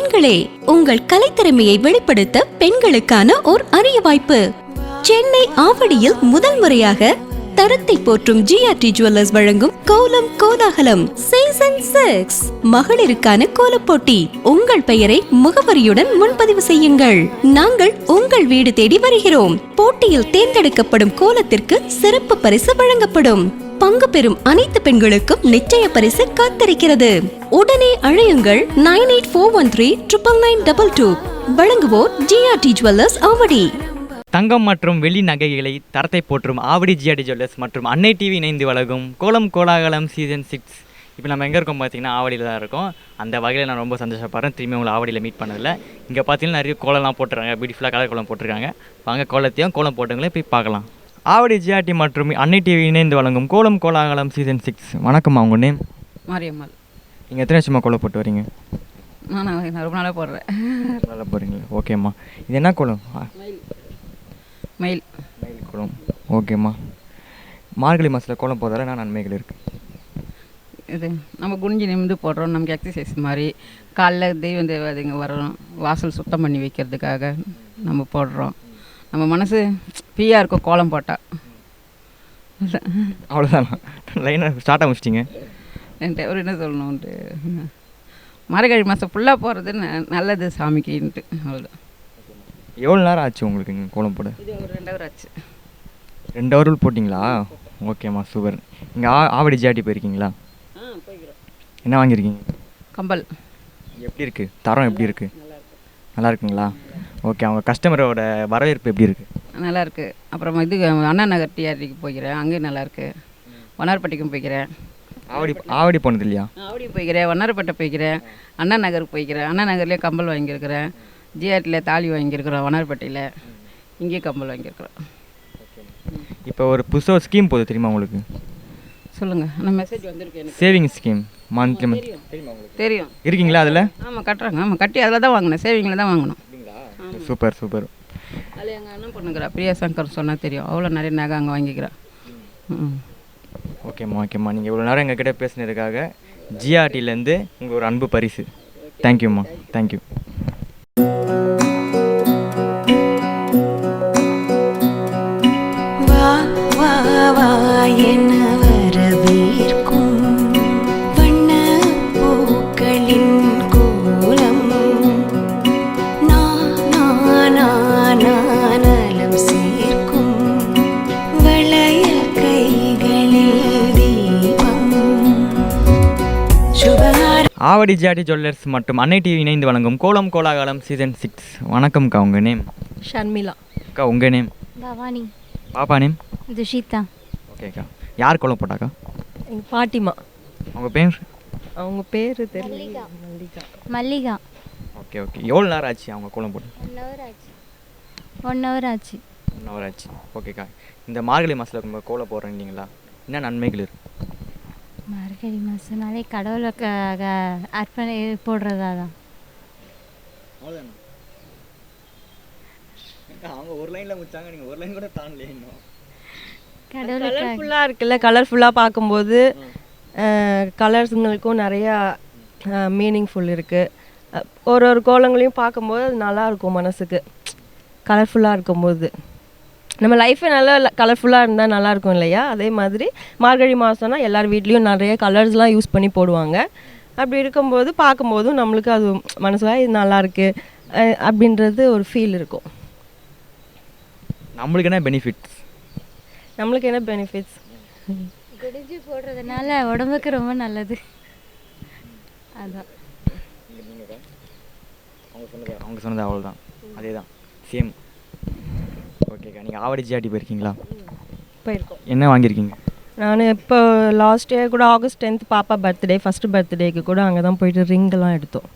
பெண்களே, உங்கள் கலைத்திறமையை வெளிப்படுத்த பெண்களுக்கான ஓர் அரிய வாய்ப்பு. சென்னை ஆவடியில் முதல் முறையாக தரத்தை போற்றும் ஜிஆர்டி ஜுவல்லர்ஸ் வழங்கும் கோலம் கோலாகலம் சீசன் 6 மகளிருக்கான கோலப் போட்டி. உங்கள் பெயரை முகவரியுடன் முன்பதிவு செய்யுங்கள். நாங்கள் உங்கள் வீடு தேடி வருகிறோம். போட்டியில் தேர்ந்தெடுக்கப்படும் கோலத்திற்கு சிறப்பு பரிசு வழங்கப்படும். பங்கு பெறும் அனைத்து பெண்களுக்கும் நிச்சய பரிசு காத்திருக்கிறது. உடனே அழையுங்கள் 9841399922. வழங்குவோர் ஜிஆர்டி ஜுவல்லர்ஸ் ஆவடி. தங்கம் மற்றும் வெள்ளி நகைகளை தரத்தை போற்றும் ஆவடி ஜிஆர்டி ஜுவல்லர்ஸ் மற்றும் அன்னை டிவி இணைந்து வழங்கும் கோலம் கோலாகலம் சீசன் 6. இப்போ நம்ம எங்கே இருக்கோம் பார்த்தீங்கன்னா ஆவடியில் தான் இருக்கோம். அந்த வகையில் நான் ரொம்ப சந்தோஷப்படுறேன் திரும்பி உங்களை ஆவடியில் மீட் பண்ணதில்லை. இங்கே பார்த்தீங்கன்னா நிறைய கோலம்லாம் போட்டுருக்காங்க, பியூட்டிஃபுல்லாக கலர் கோலம் போட்டிருக்காங்க. வாங்க கோலத்தையும் கோலம் போட்டுங்களே போய் பார்க்கலாம். ஆவடி ஜிஆர்டி மற்றும் அன்னை டிவி இணைந்து வழங்கும் கோலம் கோலாகலம் சீசன் 6. வணக்கம்மா, உங்கள் நேம்? மாரியம்மாள். நீங்கள் எத்தனை வருஷமாக கோலம் போட்டு வரீங்க? நான் ரொம்ப நாளாக போடுறேன். நல்லா போகிறீங்களா? ஓகேம்மா. இது என்ன கோலம்? மயில் கோலம். ஓகேம்மா. மார்கழி மாதத்தில் கோலம் போதால என்ன நன்மைகள் இருக்குது? இது நம்ம குனிஞ்சு நிமிந்து போடுறோம். நமக்கு எக்ஸசைஸ் மாதிரி. காலைல தெய்வம் தேவாதைங்க வரோம், வாசல் சுத்தம் பண்ணி வைக்கிறதுக்காக நம்ம போடுறோம். நம்ம மனசு ஃப்ரீயாக இருக்கும் கோலம் போட்டால். அவ்வளோதானா? லைனாக ஸ்டார்ட் முடிச்சிட்டிங்க. என்கிட்ட ஒரு என்ன சொல்லணுன்ட்டு, மார்கழி மாதம் ஃபுல்லாக போகிறது நல்லது சாமிக்குன்ட்டு. அவ்வளோதான். எவ்வளோ நேரம் ஆச்சு உங்களுக்கு இங்கே கோலம் போட? இது ஒரு 2 ஹவர் ஆச்சு. 2 ஹவர் போட்டிங்களா? ஓகேம்மா, சூப்பர். இங்கே ஆவடி ஜிஆர்டி போயிருக்கீங்களா? போய்க்கிறோம். என்ன வாங்கியிருக்கீங்க? கம்பல். எப்படி இருக்குது? தரம் எப்படி இருக்குது? நல்லா இருக்குங்களா? ஓகே. அவங்க கஸ்டமரோட வரவேற்பு எப்படி இருக்குது? நல்லாயிருக்கு. அப்புறமா இது அண்ணா நகர் டிஆர்டிக்கு போய்க்கிறேன், அங்கேயும் நல்லாயிருக்கு. வண்ணார்பட்டிக்கும் போய்க்கிறேன். ஆவடி போனது இல்லையா? ஆவடியும் போய்க்கிறேன், வண்ணார்பட்டை போய்க்கிறேன், அண்ணா நகருக்கு போய்க்கிறேன். அண்ணா நகர்லேயே கம்பல் வாங்கியிருக்கிறேன், ஜிஆர்டியில் தாலி வாங்கியிருக்கிறோம், வண்ணார்பட்டியில் இங்கேயும் கம்பல் வாங்கியிருக்கிறோம். இப்போ ஒரு புதுசாக ஒரு ஸ்கீம் போகுது தெரியுமா உங்களுக்கு? சொல்லுங்கள். ஆனால் மெசேஜ் வந்திருக்கு எனக்கு. சேவிங் ஸ்கீம் மந்த்லி தெரியும். இருக்கீங்களா அதில்? ஆமாம், கட்டுறாங்க. ஆமாம், கட்டி அதில் தான் வாங்கினேன், சேவிங்கில் தான் வாங்கணும். Super super. அதில் எங்கள் அண்ணன் பொண்ணுங்கிறா பிரியா சங்கர் சொன்னால் தெரியும். அவ்வளோ நிறைய நகை அங்கே வாங்கிக்கிறேன். ஓகேம்மா ஓகேம்மா. நீங்கள் இவ்வளோ நேரம் எங்ககிட்ட பேசுனதுக்காக ஜிஆர்டிலேருந்து உங்கள் ஒரு அன்பு பரிசு. தேங்க்யூம்மா. தேங்க்யூ. ஆவடி ஜிஆர்டி ஜுவல்லர்ஸ் மற்றும் அன்னை டிவி இணைந்து வழங்கும் கோலம் கோலாகலம் சீசன் 6. வணக்கம்க்கா, உங்கள் நேம்? ஷர்மிளா. அக்கா, உங்கள் நேம்? பவானி. பாப்பா நேம்? துஷிதா. ஓகேக்கா. யார் கோலம் போட்டாக்கா? எங்கள் பாட்டிமா. அவங்க பேர்? அவங்க பேர் தெரியல. மல்லிகா. Okay okay. எவ்வளோ நேரம் ஆச்சு அவங்க கோலம் போட்டு? 1 ஹவர் ஆச்சு. 1 ஹவர் ஆச்சு. ஓகேக்கா. இந்த மார்கழி மாதத்தில் நம்ம கோலம் போடுறீங்களா? என்ன நன்மைகள் இருக்குது? மார்கழி மாதம்னாலே கடவுளுக்காக அர்ப்பணை போடுறதா தான். அவங்க ஒரு லைனில் முடிச்சாங்க, நீங்கள் ஒரு லைன் கூட தாண்டல. இன்னும் கலர்ஃபுல்லாக இருக்குல்ல. கலர்ஃபுல்லாக பார்க்கும்போது கலர்ஸுங்களுக்கும் நிறையா மீனிங்ஃபுல் இருக்குது. ஒரு கோலங்களையும் பார்க்கும்போது அது நல்லாயிருக்கும் மனசுக்கு. கலர்ஃபுல்லாக இருக்கும்போது நம்ம லைஃபே நல்லா கலர்ஃபுல்லாக இருந்தால் நல்லாயிருக்கும் இல்லையா? அதே மாதிரி மார்கழி மாதம்னா எல்லார் வீட்லேயும் நிறைய கலர்ஸ்லாம் யூஸ் பண்ணி போடுவாங்க. அப்படி இருக்கும்போது பார்க்கும்போதும் நம்மளுக்கு அது மனசுல இது நல்லாயிருக்கு அப்படின்றது ஒரு ஃபீல் இருக்கும். நம்மளுக்கு என்ன பெனிஃபிட்ஸ்? குடிஞ்சு போடுறதுனால உடம்புக்கு ரொம்ப நல்லது. அதான் அவங்க சொன்னது அவ்வளோதான், அதே தான், சேம். ஓகேக்கா. நீங்கள் ஆவடி ஜிஆர்டி போயிருக்கீங்களா? போயிருக்கோம். என்ன வாங்கியிருக்கீங்க? நான் இப்போ லாஸ்ட் இயர் கூட August 10th பாப்பா பர்த்டே, ஃபஸ்ட்டு பர்த்டேக்கு கூட அங்கே தான் போயிட்டு ரிங்கெல்லாம் எடுத்தோம்.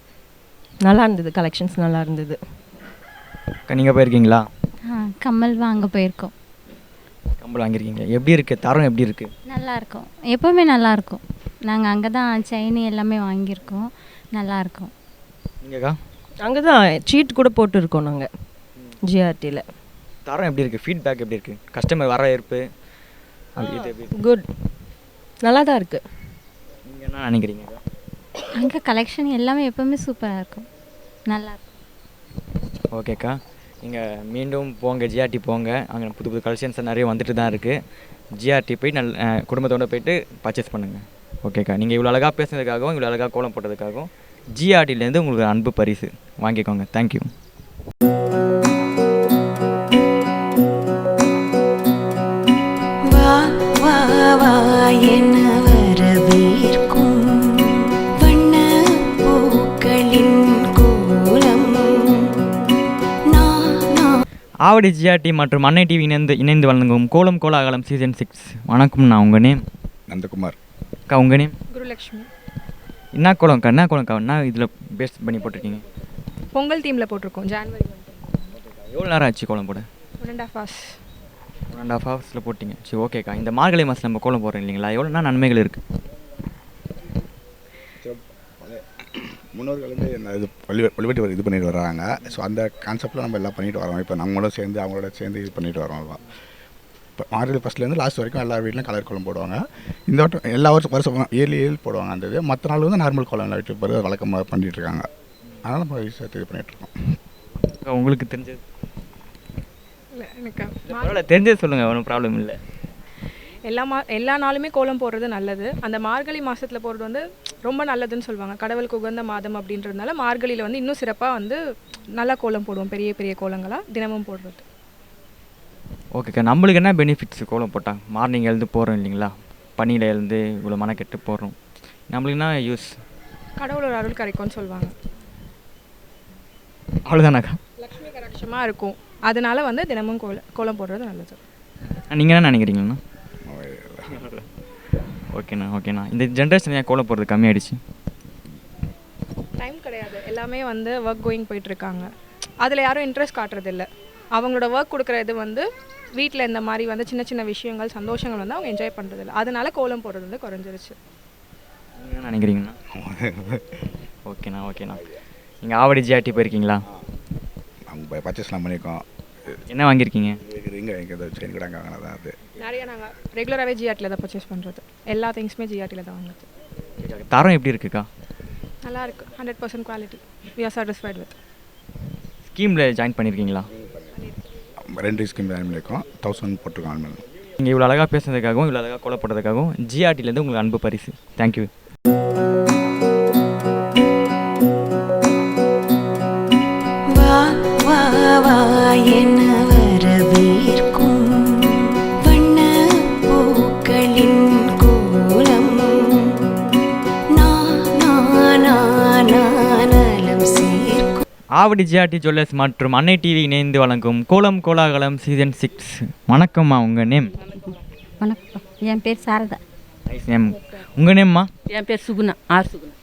நல்லா இருந்தது, கலெக்ஷன்ஸ் நல்லா இருந்தது. நீங்கள் போயிருக்கீங்களா? கம்மல் வாங்க போயிருக்கோம். கம்பல் வாங்கியிருக்கீங்க. எப்படி இருக்குது? தரம் எப்படி இருக்குது? நல்லாயிருக்கும், எப்போவுமே நல்லாயிருக்கும். நாங்கள் அங்கே தான் செயின் எல்லாமே வாங்கியிருக்கோம், நல்லாயிருக்கும். நீங்கக்கா? அங்கே தான் சீட் கூட போட்டுருக்கோம் நாங்கள் ஜிஆர்டியில். தரம் எப்படி இருக்குது? ஃபீட்பேக் எப்படி இருக்குது? கஸ்டமர் வரவேற்பு குட், நல்லா தான் இருக்குது. நீங்கள் என்ன நினைக்கிறீங்க? அங்கே கலெக்ஷன் எல்லாமே எப்போவுமே சூப்பராக இருக்கும். நல்லாயிருக்கும். ஓகேக்கா, நீங்கள் மீண்டும் போங்க, ஜிஆர்டி போங்க. அங்கே புது புது கலெக்ஷன்ஸ் நிறைய வந்துட்டு தான் இருக்குது. ஜிஆர்டி போய் குடும்பத்தோடு போயிட்டு பர்ச்சேஸ் பண்ணுங்கள். ஓகேக்கா, நீங்கள் இவ்வளோ அழகாக பேசுனதுக்காகவும் இவ்வளோ அழகாக கோலம் போட்டதுக்காகவும் ஜிஆர்டிலேருந்து உங்களுக்கு அன்பு பரிசு வாங்கிக்கோங்க. தேங்க்யூ. வா வா வா என வரவேற்கும் வண்ண பூக்களின் கோலம். ஆவடி ஜிஆர்டி மற்றும் அன்னை டிவி இணைந்து வழங்கும் கோலம் கோலாகலம் சீசன் 6. வணக்கம், நான் உங்கள் நேம் நந்தகுமார். அக்கா, உங்கள் நேம்? குருலக்ஷ்மி. என்ன கோலம்க்கா? என்ன கோலம்க்கா? என்ன இதில் பேஸ்ட் பண்ணி போட்டிருக்கீங்க? பொங்கல் தீமில் போட்டிருக்கோம். ஜான்வரி 1. எவ்வளோ நேரம் ஆச்சு கோலம் போட? 1.5 hours. 1.5 hours போட்டிங்க. சரி, ஓகேக்கா. இந்த மார்கழி மாதம் நம்ம கோலம் போடுறோம் இல்லைங்களா, எவ்வளோனா நன்மைகள் இருக்குது? முன்னோர்கள் வந்து இது வழிபட்டு இது பண்ணிட்டு வர்றாங்க. ஸோ அந்த கான்செப்டில் நம்ம எல்லாம் பண்ணிட்டு வரோம். இப்போ நம்மளும் சேர்ந்து அவங்களோட சேர்ந்து இது பண்ணிட்டு வரோம். இப்போ மார்கழி ஃபஸ்ட்லேருந்து லாஸ்ட் வரைக்கும் எல்லா வீட்லையும் கலர் கோலம் போடுவாங்க. இந்த வட்டம் எல்லா வருஷம் இயர்லி போடுவாங்க. அந்த இது மற்ற நாள் வந்து நார்மல் கோலம் எல்லாம் வீட்டு போகிறது வழக்கமாக பண்ணிகிட்டு இருக்காங்க. அதனால் நம்ம சேர்த்து இது பண்ணிகிட்ருக்கோம். உங்களுக்கு தெரிஞ்சது? இல்லை, எனக்கு பரவாயில்ல, தெரிஞ்சது சொல்லுங்கள், ஒன்றும் ப்ராப்ளம் இல்லை. எல்லா நாளுமே கோலம் போடுறது நல்லது. அந்த மார்கழி மாதத்தில் போடுறது வந்து ரொம்ப நல்லதுன்னு சொல்லுவாங்க. கடவுளுக்கு உகந்த மாதம் அப்படின்றதுனால மார்கழியில் வந்து இன்னும் சிறப்பாக வந்து நல்லா கோலம் போடுவோம். பெரிய பெரிய கோலங்களாக தினமும் போடுறது. ஓகேக்கா, நம்மளுக்கு என்ன பெனிஃபிட்ஸ் கோலம் போட்டால்? மார்னிங் எழுந்து போகிறோம் இல்லைங்களா, பனியில் எழுந்து இவ்வளோ மெனக்கெட்டு போடுறோம், நம்மளுக்கு என்ன யூஸ்? கடவுளோட அருள் கிடைக்கும்னு சொல்லுவாங்க. அவ்வளோதானாக்கா? லக்ஷ்மி கடாட்சமாக இருக்கும். அதனால வந்து தினமும் கோலம் போடுறது நல்லது. நீங்கள் என்ன நினைக்கிறீங்கண்ணா? ஓகேண்ணா. இந்த ஜென்ரேஷன் ஏன் கோலம் போடுறது கம்மியாயிடுச்சு? டைம் கிடையாது. எல்லாமே வந்து ஒர்க் கோயிங் போயிட்டுருக்காங்க. அதில் யாரும் இன்ட்ரெஸ்ட் காட்டுறதில்ல. அவங்களோட ஒர்க் கொடுக்குற இது வந்து வீட்டில் இந்த மாதிரி வந்து சின்ன சின்ன விஷயங்கள் சந்தோஷங்கள் வந்து அவங்க என்ஜாய் பண்ணுறதில்ல. அதனால கோலம் போடுறது வந்து குறைஞ்சிருச்சு. நீங்கள் என்ன நினைக்கிறீங்கண்ணா? ஓகேண்ணா. நீங்கள் ஆவடி ஜிஆர்டி போயிருக்கீங்களா? அவங்க பர்ச்சேஸ்லாம் பண்ணியிருக்கோம். என்ன வாங்கியிருக்கீங்க? இங்கே செயின் கூட அங்கே வாங்கினது தான். அது நிறைய நாங்கள் ரெகுலராகவே ஜிஆர்டியில் தான் பர்ச்சேஸ் பண்ணுறது. எல்லா திங்ஸுமே ஜிஆர்டியில் தான் வாங்குறது. தரம் எப்படி இருக்குக்கா? நல்லாயிருக்கு. 100% quality. We are satisfied with. ஸ்கீமில் ஜாயின் பண்ணியிருக்கீங்களா? 2 ஸ்கீம் ஜாயின் பண்ணியிருக்கோம். 1000 போட்டிருக்கோம். நீங்கள் இவ்வளோ அழகாக பேசுனதுக்காகவும் இவ்வளோ அழகாக கோலம் போட்டதுக்காகவும் ஜிஆர்டிலேருந்து உங்களுக்கு அன்பு பரிசு. தேங்க்யூ. வா வா வா என வரவேற்கும் வண்ண பூக்களின் கோலம். நலம் சேர்க்கும் ஆவடி ஜிஆர்டி ஜுவல்லர்ஸ் மற்றும் அன்னை டிவி இணைந்து வழங்கும் கோலம் கோலாகலம் சீசன் 6. வணக்கம்மா, உங்கள் நேம்? வணக்கம், என் பேர் சாரதா. Nice name. உங்கள் நேம்மா? என் பேர் சுகுணா, சுகுணா.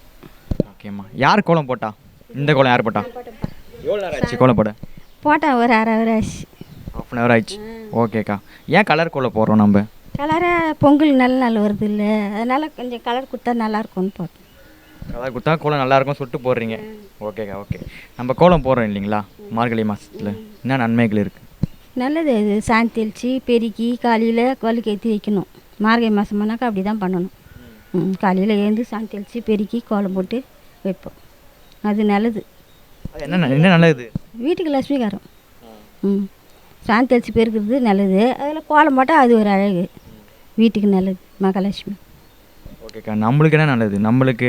ஓகேம்மா. யார் கோலம் போட்டா? இந்த கோலம் யார் போட்டா? எவ்வளோ நேரம் ஆச்சு கோலம் போட? போட்டால் ஒரு அரை ஹவர் ஆச்சு. ½ hour ஆயிடுச்சு. ஓகேக்கா. ஏன் கலர் கோலம் போடுறோம் நம்ம? கலராக பொங்கல் நல்ல நாள் வருது இல்லை, அதனால் கொஞ்சம் கலர் கொடுத்தா நல்லாயிருக்கும்னு போட்டோம். கலர் கொடுத்தா கோலம் நல்லாயிருக்கும் சுட்டு போடுறீங்க. ஓகேக்கா, ஓகே. நம்ம கோலம் போடுறோம் இல்லைங்களா மார்கழி மாதத்தில், என்ன நன்மைகள் இருக்குது? நல்லது. இது சாந்தி தெளித்து பெருக்கி காலையில் கோலுக்கு ஏற்றி வைக்கணும். மார்கழி மாதம்னாக்கா அப்படி தான் பண்ணணும். காலையில் எழுந்து சாந்தி தெளித்து பெருக்கி கோலம் போட்டு வைப்போம். அது நல்லது. அது என்ன நல்லது? வீட்டுக்கு லட்சுமிகாரம். சாந்தி தெளித்து பெருக்கிறது நல்லது. அதில் கோலம் போட்டால் அது ஒரு அழகு, வீட்டுக்கு நல்லது, மகாலட்சுமி. ஓகேக்கா. நம்மளுக்கு என்ன நல்லது? நம்மளுக்கு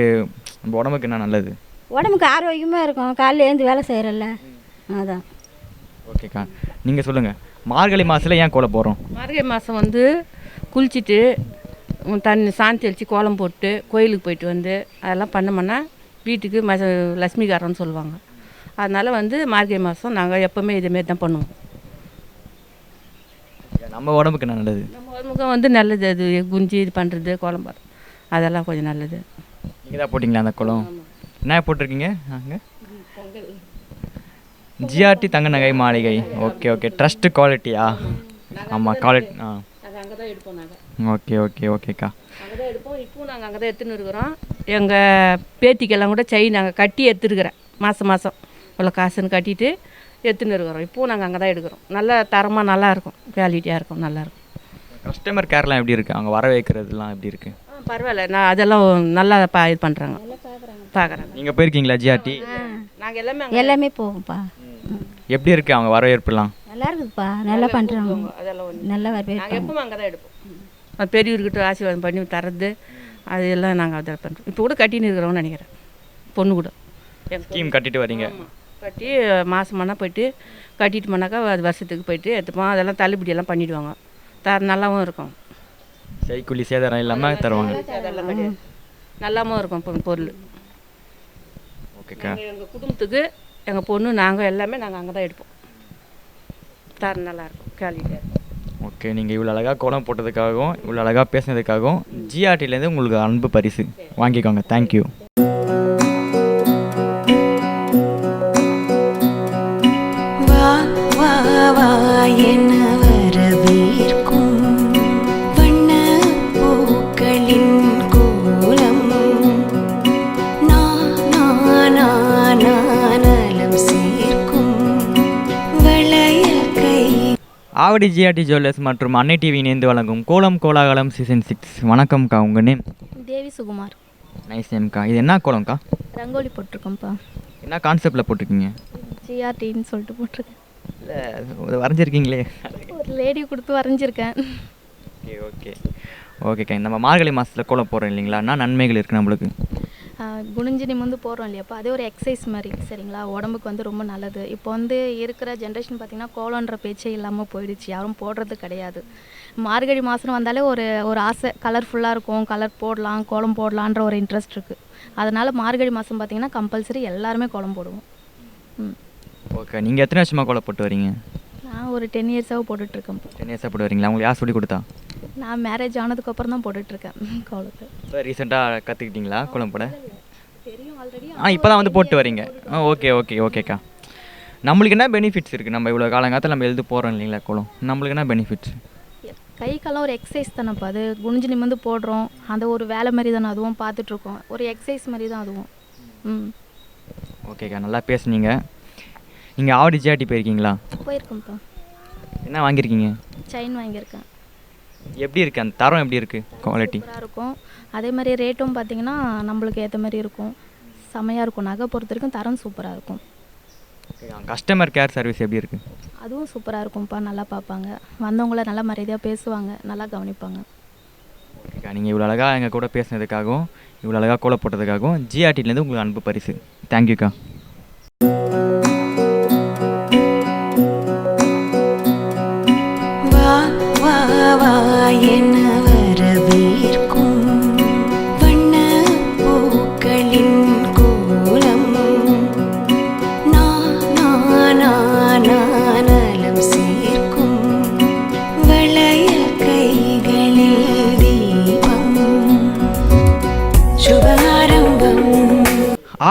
நம்ம உடம்புக்கு என்ன நல்லது? உடம்புக்கு ஆரோக்கியமாக இருக்கும். காலையில் எழுந்து வேலை செய்கிறல்ல, அதான். ஓகேக்கா, நீங்கள் சொல்லுங்கள். மார்கழி மாதத்தில் ஏன் கோலம் போடுறோம்? மார்கழி மாதம் வந்து குளிச்சுட்டு தண்ணி சாந்தி தெளித்து கோலம் போட்டு கோயிலுக்கு போயிட்டு வந்து அதெல்லாம் பண்ணோம்னா வீட்டுக்கு லட்சுமிகாரம்னு சொல்லுவாங்க. அதனால் வந்து மார்கழி மாதம் நாங்கள் எப்போவுமே இதேமாரி தான் பண்ணுவோம். நம்ம உடம்புக்கு என்ன நல்லது? நம்ம உடம்புக்கு வந்து நல்லது. அது குஞ்சு இது பண்ணுறது, கோலம் போடுறது, அதெல்லாம் கொஞ்சம் நல்லது. நீங்கள் தான் போட்டிங்களா அந்த கோலம்? என்ன போட்டிருக்கீங்க அங்கே? ஜிஆர்டி தங்க நகை மாளிகை. ஓகே. ட்ரஸ்ட் குவாலிட்டியா? ஆமாம், குவாலிட்டி. அங்கே தான் எடுப்போம் நாங்கள். ஓகேக்கா. அங்கே தான் எடுப்போம். இப்போவும் நாங்கள் அங்கே தான் எடுத்துன்னு இருக்கிறோம். எங்கள் பேத்திக்கெல்லாம் கூட செயின் நாங்கள் கட்டி எடுத்துருக்குறேன். மாதம் இவ்வளோ காசுன்னு கட்டிட்டு எடுத்துன்னு இருக்கிறோம். இப்போவும் நாங்கள் அங்கே தான் எடுக்கிறோம். நல்ல தரமாக நல்லாயிருக்கும், குவாலிட்டியாக இருக்கும், நல்லாயிருக்கும். கஸ்டமர் கேர்லாம் எப்படி இருக்குது? அவங்க வர வைக்கிறதுலாம் எப்படி இருக்குது? பரவாயில்ல, நான் அதெல்லாம் நல்லா இது பண்ணுறாங்க, பார்க்குறாங்க. நீங்கள் போயிருக்கீங்களா ஜிஆர்டி? நாங்கள் எல்லாமே எல்லாமே போகும்ப்பா. எப்படி இருக்குது அவங்க வரவேற்புலாம்? நல்லா இருக்குதுப்பா, நல்லா பண்ணுறாங்க, அதெல்லாம் நல்லா நாங்கள் வரவேற்பாங்க. எப்பவுமே அங்கே தான் எடுப்போம். அது பெரியவர்கிட்ட ஆசீர்வாதம் பண்ணி தர்றது அது எல்லாம் நாங்கள் அதை பண்ணுறோம். இப்போ கூட கட்டின்னு இருக்கிறோம்னு நினைக்கிறேன், பொண்ணு கூட ஸ்கீம் கட்டிட்டு வரீங்க? கட்டி மாதமானா போயிட்டு கட்டிட்டு போனாக்கா அது வருஷத்துக்கு போயிட்டு எடுத்துப்போம். அதெல்லாம் தள்ளுபடியெல்லாம் பண்ணிவிடுவாங்க, நல்லாவும் இருக்கும், செய்கூலி சேதாரம் இல்லாமல் தருவாங்க. அதெல்லாம் கிடையாது, நல்லாவும் இருக்கும் பொருள். ஓகேக்கா. எங்கள் குடும்பத்துக்கு எங்கள் பொண்ணு நாங்கள் எல்லாமே நாங்கள் அங்கே தான் எடுப்போம். நல்லாயிருக்கும், குவாலிட்டியாக. ஓகே, நீங்கள் இவ்வளோ அழகாக கோலம் போட்டதுக்காகவும் இவ்வளோ அழகாக பேசினதுக்காகவும் ஜிஆர்டிலேருந்து உங்களுக்கு அன்பு பரிசு வாங்கிக்கோங்க. தேங்க்யூ. ஆவடி ஜிஆர்டி ஜுவல்லர்ஸ் மற்றும் அன்னை டிவி இணைந்து வழங்கும் கோலம் கோலாகலம் சீசன் 6. வணக்கம்க்கா, உங்கள் நேம்? தேவி சுகுமார். நைஸ் நேம்க்கா. இது என்ன கோலம்க்கா? ரங்கோலி போட்டிருக்கோம்ப்பா. என்ன கான்செப்டில் போட்டிருக்கீங்க? ஜிஆர்டின்னு சொல்லிட்டு போட்டிருக்கேன். இல்லை வரைஞ்சிருக்கீங்களே, ஒரு லேடி கொடுத்து வரைஞ்சிருக்கேன். ஓகே ஓகே ஓகேக்கா. நம்ம மார்கழி மாதத்தில் கோலம் போடுறோம் இல்லைங்களா, என்ன நன்மைகள் இருக்குது நம்மளுக்கு? குனிஞ்சு நிமிர்ந்து போடுறோம் இல்லையாப்பா, அதே ஒரு எக்ஸசைஸ் மாதிரி சரிங்களா, உடம்புக்கு வந்து ரொம்ப நல்லது. இப்போ வந்து இருக்கிற ஜென்ரேஷன் பார்த்திங்கன்னா கோலன்ற பேச்சே இல்லாமல் போயிடுச்சு, யாரும் போடுறது கிடையாது. மார்கழி மாதம் வந்தாலே ஒரு ஒரு ஆசை, கலர்ஃபுல்லாக இருக்கும், கலர் போடலாம், கோலம் போடலான்ற ஒரு இன்ட்ரெஸ்ட் இருக்குது. அதனால் மார்கழி மாதம் பார்த்திங்கன்னா கம்பல்சரி எல்லாருமே கோலம் போடுவோம். ஓகே, நீங்கள் எத்தனை வருஷமாக கோலம் போட்டு வரீங்க? நான் ஒரு 10 இயர்ஸாக போட்டுட்ருக்கேன். 10 இயர்ஸாக போட்டு வரீங்களா? உங்களுக்கு யார் சொல்லி கொடுத்தா? நான் மேரேஜ் ஆனதுக்கப்புறம் தான் போட்டுட்ருக்கேன் கோலத்தை. இப்போ ரீசெண்டாக கற்றுக்கிட்டீங்களா கோலம் போட? தெரியும் ஆல்ரெடி. இப்போ தான் வந்து போட்டு வரீங்க. ஓகே ஓகே ஓகேக்கா. நம்மளுக்கு என்ன பெனிஃபிட்ஸ் இருக்குது? நம்ம இவ்வளோ காலங்காலத்தில் நம்ம எழுது போகிறோம் இல்லைங்களா கோலம், நம்மளுக்கு என்ன பெனிஃபிட்ஸ்? கை காலம் ஒரு எக்ஸசைஸ் தானேப்பா, அது குனிஞ்சு நிமிர்ந்து போடுறோம், அந்த ஒரு வேலை மாதிரி தானே அதுவும் பார்த்துட்ருக்கோம், ஒரு எக்ஸசைஸ் மாதிரி தான் அதுவும். ஓகேக்கா, நல்லா பேசுனீங்க. நீங்கள் ஆவடி ஜிஆர்டி போயிருக்கீங்களா? போயிருக்கோம்ப்பா. என்ன வாங்கியிருக்கீங்க? செயின் வாங்கியிருக்கேன். எப்படி இருக்குது அந்த தரம், எப்படி இருக்குது குவாலிட்டி? சூப்பராக இருக்கும். அதே மாதிரி ரேட்டும் பார்த்திங்கன்னா நம்மளுக்கு ஏற்ற மாதிரி இருக்கும், செமையாக இருக்கும். நகை பொறுத்த வரைக்கும் தரம் சூப்பராக இருக்கும். கஸ்டமர் கேர் சர்வீஸ் எப்படி இருக்குது? அதுவும் சூப்பராக இருக்கும்ப்பா, நல்லா பார்ப்பாங்க, வந்தவங்கள நல்லா மரியாதையாக பேசுவாங்க, நல்லா கவனிப்பாங்க. ஓகேக்கா, நீங்கள் இவ்வளோ அழகாக எங்கள் கூட பேசினதுக்காகவும் இவ்வளோ அழகாக கோலம் போட்டதுக்காகவும் ஜிஆர்டிலேருந்து உங்களுக்கு அன்பு பரிசு. தேங்க்யூக்கா.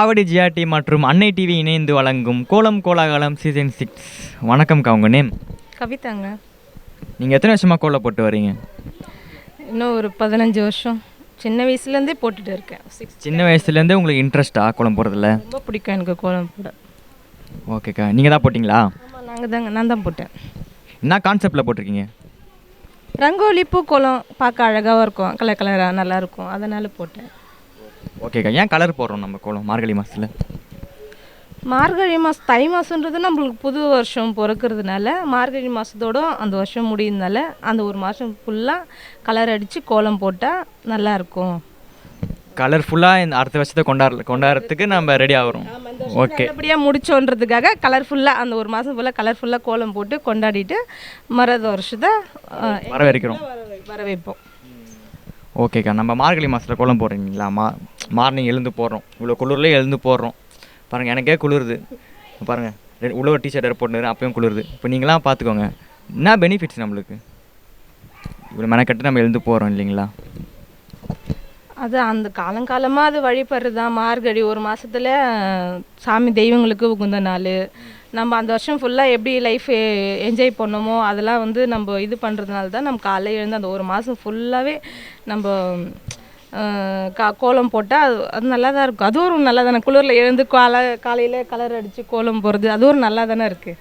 ஆவடி ஜிஆர்டி மற்றும் அன்னை டிவி இணைந்து வழங்கும் கோலம் கோலாகலம் சீசன் 6. வணக்கம்க்கா, உங்கள் நேம்? கவிதாங்க. நீங்கள் எத்தனை வருஷமாக கோலம் போட்டு வரீங்க? இன்னும் ஒரு 15 வருஷம், சின்ன வயசுலேருந்தே போட்டுட்டு இருக்கேன். சின்ன வயசுலேருந்தே உங்களுக்கு இன்ட்ரெஸ்ட்டா கோலம் போடுறதுல? ரொம்ப பிடிக்கும் எனக்கு கோலம் போட. ஓகேக்கா, நீங்கள் தான் போட்டிங்களா? ஆமாம், நான் தான் போட்டேன். என்ன கான்செப்டில் போட்டிருக்கீங்க? ரங்கோலி பூ கோலம் பார்க்க அழகாகவும் இருக்கும், கலர் கலராக நல்லாயிருக்கும், அதனால் போட்டேன். ஓகேக்கா, ஏன் கலர் போடுறோம் நம்ம கோலம் மார்கழி மாதத்தில்? மார்கழி மாதம், தை மாதன்றது நம்மளுக்கு புது வருஷம் பிறக்கிறதுனால, மார்கழி மாதத்தோட அந்த வருஷம் முடியுதுனால அந்த ஒரு மாதம் ஃபுல்லாக கலர் அடித்து கோலம் போட்டால் நல்லாயிருக்கும். கலர்ஃபுல்லாக இந்த அடுத்த வருஷத்தை கொண்டாடுறதுக்கு நம்ம ரெடி ஆகிறோம். ஓகே, நல்லபடியாக முடிச்சோன்றதுக்காக கலர்ஃபுல்லாக அந்த ஒரு மாதம் ஃபுல்லாக கலர்ஃபுல்லாக கோலம் போட்டு கொண்டாடிட்டு மರದ வருஷத்தை வரவேற்போம். ஓகேக்கா, நம்ம மார்கழி மாதத்தில் கோலம் போடுறீங்களா? மார்னிங் எழுந்து போடுறோம், இவ்வளோ குளிர்லேயே எழுந்து போடுறோம். பாருங்கள், எனக்கே குளிருது. பாருங்கள், உள்ள ஒரு டிஷர்ட் போட்டுரு, அப்பயும் குளிருது. இப்போ நீங்களாம் பார்த்துக்கோங்க, என்ன பெனிஃபிட்ஸ் நம்மளுக்கு? இவ்வளோ மெனக்கட்டு நம்ம எழுந்து போகிறோம் இல்லைங்களா? அது அந்த காலங்காலமாக அது வழிபடுறது தான். மார்கழி ஒரு மாதத்தில் சாமி தெய்வங்களுக்கு உகந்த நாள். நம்ம அந்த வருஷம் ஃபுல்லாக எப்படி லைஃப் என்ஜாய் பண்ணோமோ அதெல்லாம் வந்து நம்ம இது பண்ணுறதுனால தான் நம்ம காலையில் எழுந்து அந்த ஒரு மாதம் ஃபுல்லாகவே நம்ம கோலம் போட்டால் அது நல்லா தான் இருக்கும். அது ஒரு நல்லா தானே, குளிரில் எழுந்து காலையில் கலர் அடித்து கோலம் போடுறது அது ஒரு நல்லா தானே இருக்குது.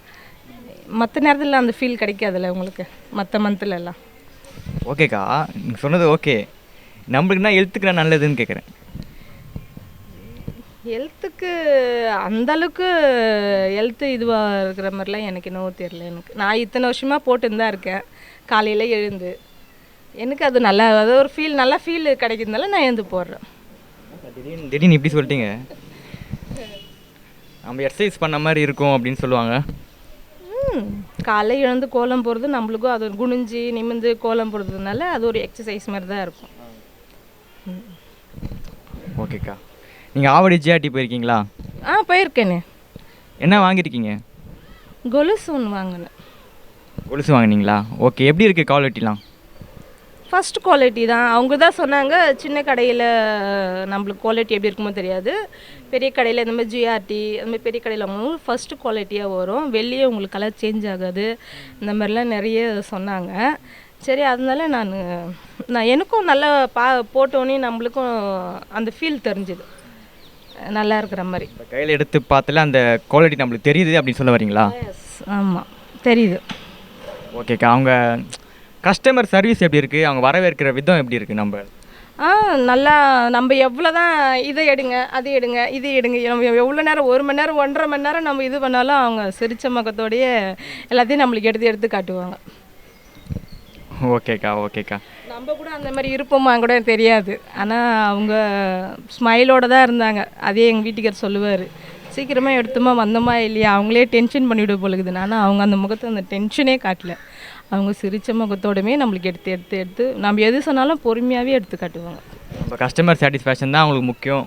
மற்ற நேரத்தில் அந்த ஃபீல் கிடைக்காதுல்ல உங்களுக்கு, மற்ற மந்த்லலாம். ஓகேக்கா, நீங்கள் சொன்னது ஓகே. நம்மளுக்குன்னா ஹெல்த்துக்கு நல்லதுன்னு கேட்குறேன். ஹெல்த்துக்கு அந்தளவுக்கு ஹெல்த்து இதுவாக இருக்கிற மாதிரிலாம் எனக்கு என்னவோ தெரியல. நான் இத்தனை வருஷமாக போட்டுன்னு தான் இருக்கேன். காலையில் எழுந்து எனக்கு அது நல்லா, அது ஒரு நல்ல ஃபீல் கிடைக்கிறதுனால நான் எழுந்து போடுறேன். திடீர்னு இப்படி சொல்லிட்டீங்க. நம்ம எக்ஸசைஸ் பண்ண மாதிரி இருக்கும் அப்படின்னு சொல்லுவாங்க. காலை எழுந்து கோலம் போடுறது நம்மளுக்கும் அது ஒரு குனிஞ்சு நிமிந்து கோலம் போடுறதுனால அது ஒரு எக்ஸசைஸ் மாதிரி தான் இருக்கும். ஓகேக்கா. நீங்கள் ஆவடி ஜிஆர்டி போயிருக்கீங்களா? போயிருக்கேனே. என்ன வாங்கியிருக்கீங்க? கொலுசு ஒன்று வாங்கினேன். கொலுசு வாங்கினீங்களா? ஓகே. எப்படி இருக்குது குவாலிட்டிலாம்? ஃபஸ்ட் குவாலிட்டி தான். அவங்க தான் சொன்னாங்க, சின்ன கடையில் நம்மளுக்கு குவாலிட்டி எப்படி இருக்குமோ தெரியாது, பெரிய கடையில் இந்த மாதிரி ஜிஆர்டி அந்த மாதிரி பெரிய கடையில் வாங்கும்போது ஃபஸ்ட்டு குவாலிட்டியாக வரும், வெளியே உங்களுக்கு கலர் சேஞ்ச் ஆகாது, இந்த மாதிரிலாம் நிறைய சொன்னாங்க. சரி, அதனால நான் எனக்கும் நல்லா போட்டோன்னே நம்மளுக்கும் அந்த ஃபீல் தெரிஞ்சுது, நல்லா இருக்கிற மாதிரி. கையில் எடுத்து பார்த்துல அந்த குவாலிட்டி நம்மளுக்கு தெரியுது அப்படின்னு சொல்ல வரீங்களா? ஆமாம், தெரியுது. ஓகேக்கா. அவங்க கஸ்டமர் சர்வீஸ் எப்படி இருக்குது? அவங்க வரவேற்கிற விதம் எப்படி இருக்குது? நம்ம நல்லா, நம்ம எவ்வளோ தான் இதை எடுங்க அது எடுங்க இது எடுங்க, நம்ம எவ்வளோ நேரம் 1 மணி நேரம் 1.5 மணி நேரம் நம்ம இது பண்ணாலும் அவங்க சிரிச்ச முகத்தோடையே எல்லாத்தையும் நம்மளுக்கு எடுத்து காட்டுவாங்க. ஓகேக்கா. ஓகேக்கா. நம்ம கூட அந்த மாதிரி இருப்போமா கூட தெரியாது, ஆனால் அவங்க ஸ்மைலோடு தான் இருந்தாங்க. அதே எங்கள் வீட்டுக்கார் சொல்லுவார், சீக்கிரமாக எடுத்துமா வந்தோமா இல்லையா, அவங்களே டென்ஷன் பண்ணிவிட போலுக்குது. ஆனால் அவங்க அந்த முகத்தை அந்த டென்ஷனே காட்டல, அவங்க சிரித்த முகத்தோடமே நம்மளுக்கு எடுத்து நம்ம எது சொன்னாலும் பொறுமையாகவே எடுத்து காட்டுவாங்க. இப்போ கஸ்டமர் சாட்டிஸ்ஃபேக்ஷன் தான் அவங்களுக்கு முக்கியம்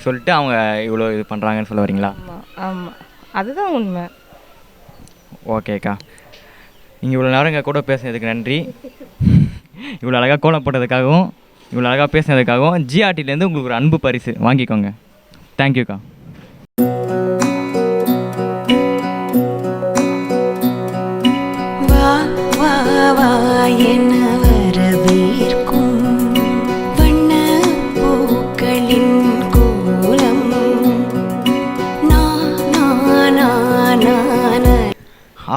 சொல்லிட்டு அவங்க இவ்வளோ இது பண்ணுறாங்கன்னு சொல்ல வரீங்களா? ஆமாம் ஆமாம், அதுதான் உண்மை. ஓகேக்கா. நீங்கள் இவ்வளோ நேரம் எங்கள் கூட பேசுனதுக்கு நன்றி. இவ்வளோ அழகாக கோலம் போட்டதுக்காகவும் இவ்வளோ அழகாக பேசுனதுக்காகவும் ஜிஆர்டிலேருந்து உங்களுக்கு ஒரு அன்பு பரிசு வாங்கிக்கோங்க. தேங்க்யூக்கா.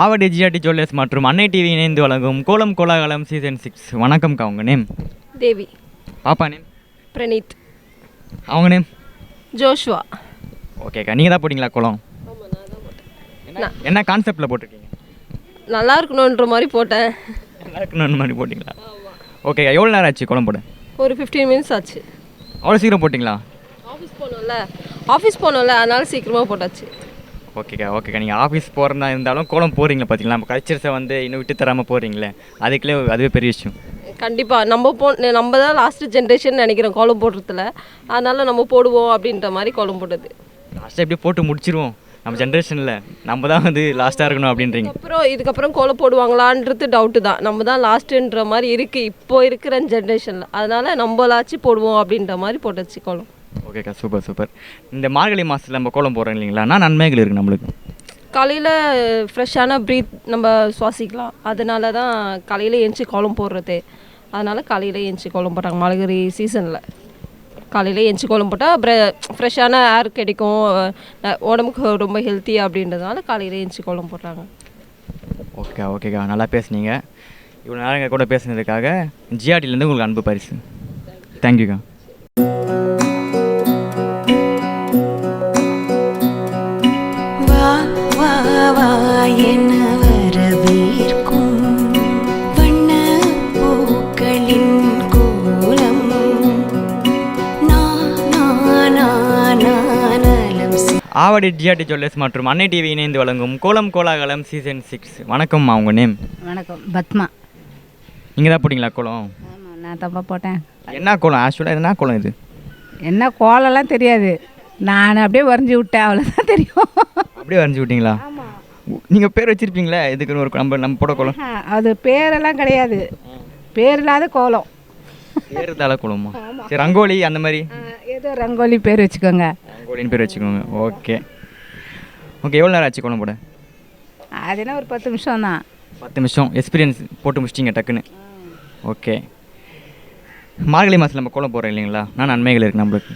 ஆவடி ஜிஆர்டி ஜுவல்லர்ஸ் மற்றும் அன்னை டிவி இணைந்து வழங்கும் கோலம் கோலாகலம் சீசன் 6. வணக்கம்க்கா. உங்கள் நேம்? தேவி. பாப்பா நேம்? பிரணீத். அவங்க நேம்? ஜோஷ்வா. ஓகேக்கா. நீங்கள் தான் போட்டிங்களா கோலம்? என்ன கான்செப்டில் போட்டிருக்கீங்க? நல்லா இருக்கணுன்ற மாதிரி போட்டேன். நல்லா இருக்கணுன்ற மாதிரி போட்டிங்களா? ஓகேக்கா. எவ்வளோ நேரம் ஆச்சு கோலம் போட? ஒரு 15 மினிட்ஸ் ஆச்சு. அவ்வளோ சீக்கிரம் போட்டிங்களா? ஆஃபீஸ் போனோம்ல அதனால சீக்கிரமாக போட்டாச்சு. ஓகேக்கா. ஓகேக்கா. நீங்கள் ஆஃபீஸ் போகிறதா இருந்தாலும் கோலம் போகிறீங்களா? பார்த்தீங்களா, நம்ம கல்ச்சர்ஸை வந்து இன்னும் விட்டு தராமல் போகிறீங்களே, அதுக்குள்ளே அதுவே பெரிய விஷயம். கண்டிப்பாக நம்ம தான் லாஸ்ட்டு ஜென்ரேஷன் நினைக்கிறோம் கோலம் போடுறதுல, அதனால் நம்ம போடுவோம் அப்படின்ற மாதிரி கோலம் போட்டது. லாஸ்ட்டாக எப்படியே போட்டு முடிச்சிருவோம், நம்ம ஜென்ரேஷனில் நம்ம தான் வந்து லாஸ்ட்டாக இருக்கணும் அப்படின்றீங்க. இதுக்கப்புறம் கோலம் போடுவாங்களான்றது டவுட்டு தான். நம்ம தான் லாஸ்ட்டுன்ற மாதிரி இருக்குது இப்போ இருக்கிற ஜென்ரேஷனில், அதனால் நம்மளாச்சும் போடுவோம் அப்படின்ற மாதிரி போட்டுச்சு கோலம். ஓகேக்கா. Super super. இந்த மார்கழி மாதத்தில் நம்ம கோலம் போடுறோம் இல்லைங்களா, நான் நன்மைகள் இருக்குது நம்மளுக்கு. காலையில் ஃப்ரெஷ்ஷான ப்ரீத் நம்ம சுவாசிக்கலாம், அதனால தான் காலையில் ஏஞ்சி கோலம் போடுறது. அதனால் காலையில் ஏஞ்சி கோலம் போடுறாங்க மார்கழி சீசனில். காலையில் ஏஞ்சி கோலம் போட்டால் ஃப்ரெஷ்ஷான ஏர் கிடைக்கும், உடம்புக்கு ரொம்ப ஹெல்த்தி அப்படின்றதுனால காலையில் ஏஞ்சி கோலம் போடுறாங்க. ஓகேக்கா. நல்லா பேசுனீங்க. இவ்வளோ நேரம் எங்கள் கூட பேசுனதுக்காக ஜிஆர்டிலேருந்து உங்களுக்கு அன்பு பரிசு. தேங்க்யூக்கா. ஆவடி ஜிஆர்டி ஜுவல்லர்ஸ் மற்றும் அன்னை டிவி இணைந்து வழங்கும் கோலம் கோலாகலம் சீசன் 6. வணக்கம்மா. உங்கள் நேம்? வணக்கம். பத்மா. நீங்கள் தான் போட்டிங்களா கோலம்? ஆமாம், நான் தப்பா போட்டேன். என்ன கோலம்? ஆக்சுவலாக என்ன கோலம் இது? என்ன கோலம்லாம் தெரியாது, நான் அப்படியே வரைஞ்சி விட்டேன், அவ்வளோதான் தெரியும். அப்படியே வரைஞ்சி விட்டீங்களா? நீங்கள் பேர் வச்சுருப்பீங்களா இதுக்குன்னு ஒரு நம்ம போட கோலம்? அது பேரெல்லாம் கிடையாது, பேர் இல்லாத கோலம். பேர் இல்லாத கோலமா? சரி, ரங்கோலி அந்த மாதிரி ஏதோ ரங்கோலி பேர் வச்சுக்கோங்க. ரங்கோலின்னு பேர் வச்சுக்கோங்க. ஓகே. எவ்வளோ நேரம் ஆச்சு கோலம் போட? அதுனா ஒரு 10 நிமிஷம் தான். 10 நிமிஷம் எக்ஸ்பீரியன்ஸ் போட்டு முடிச்சிட்டிங்க டக்குன்னு. ஓகே. மார்கழி மாதத்தில் நம்ம கோலம் போடுறோம் இல்லைங்களா, நான் நன்மைகள் இருக்குது நம்மளுக்கு.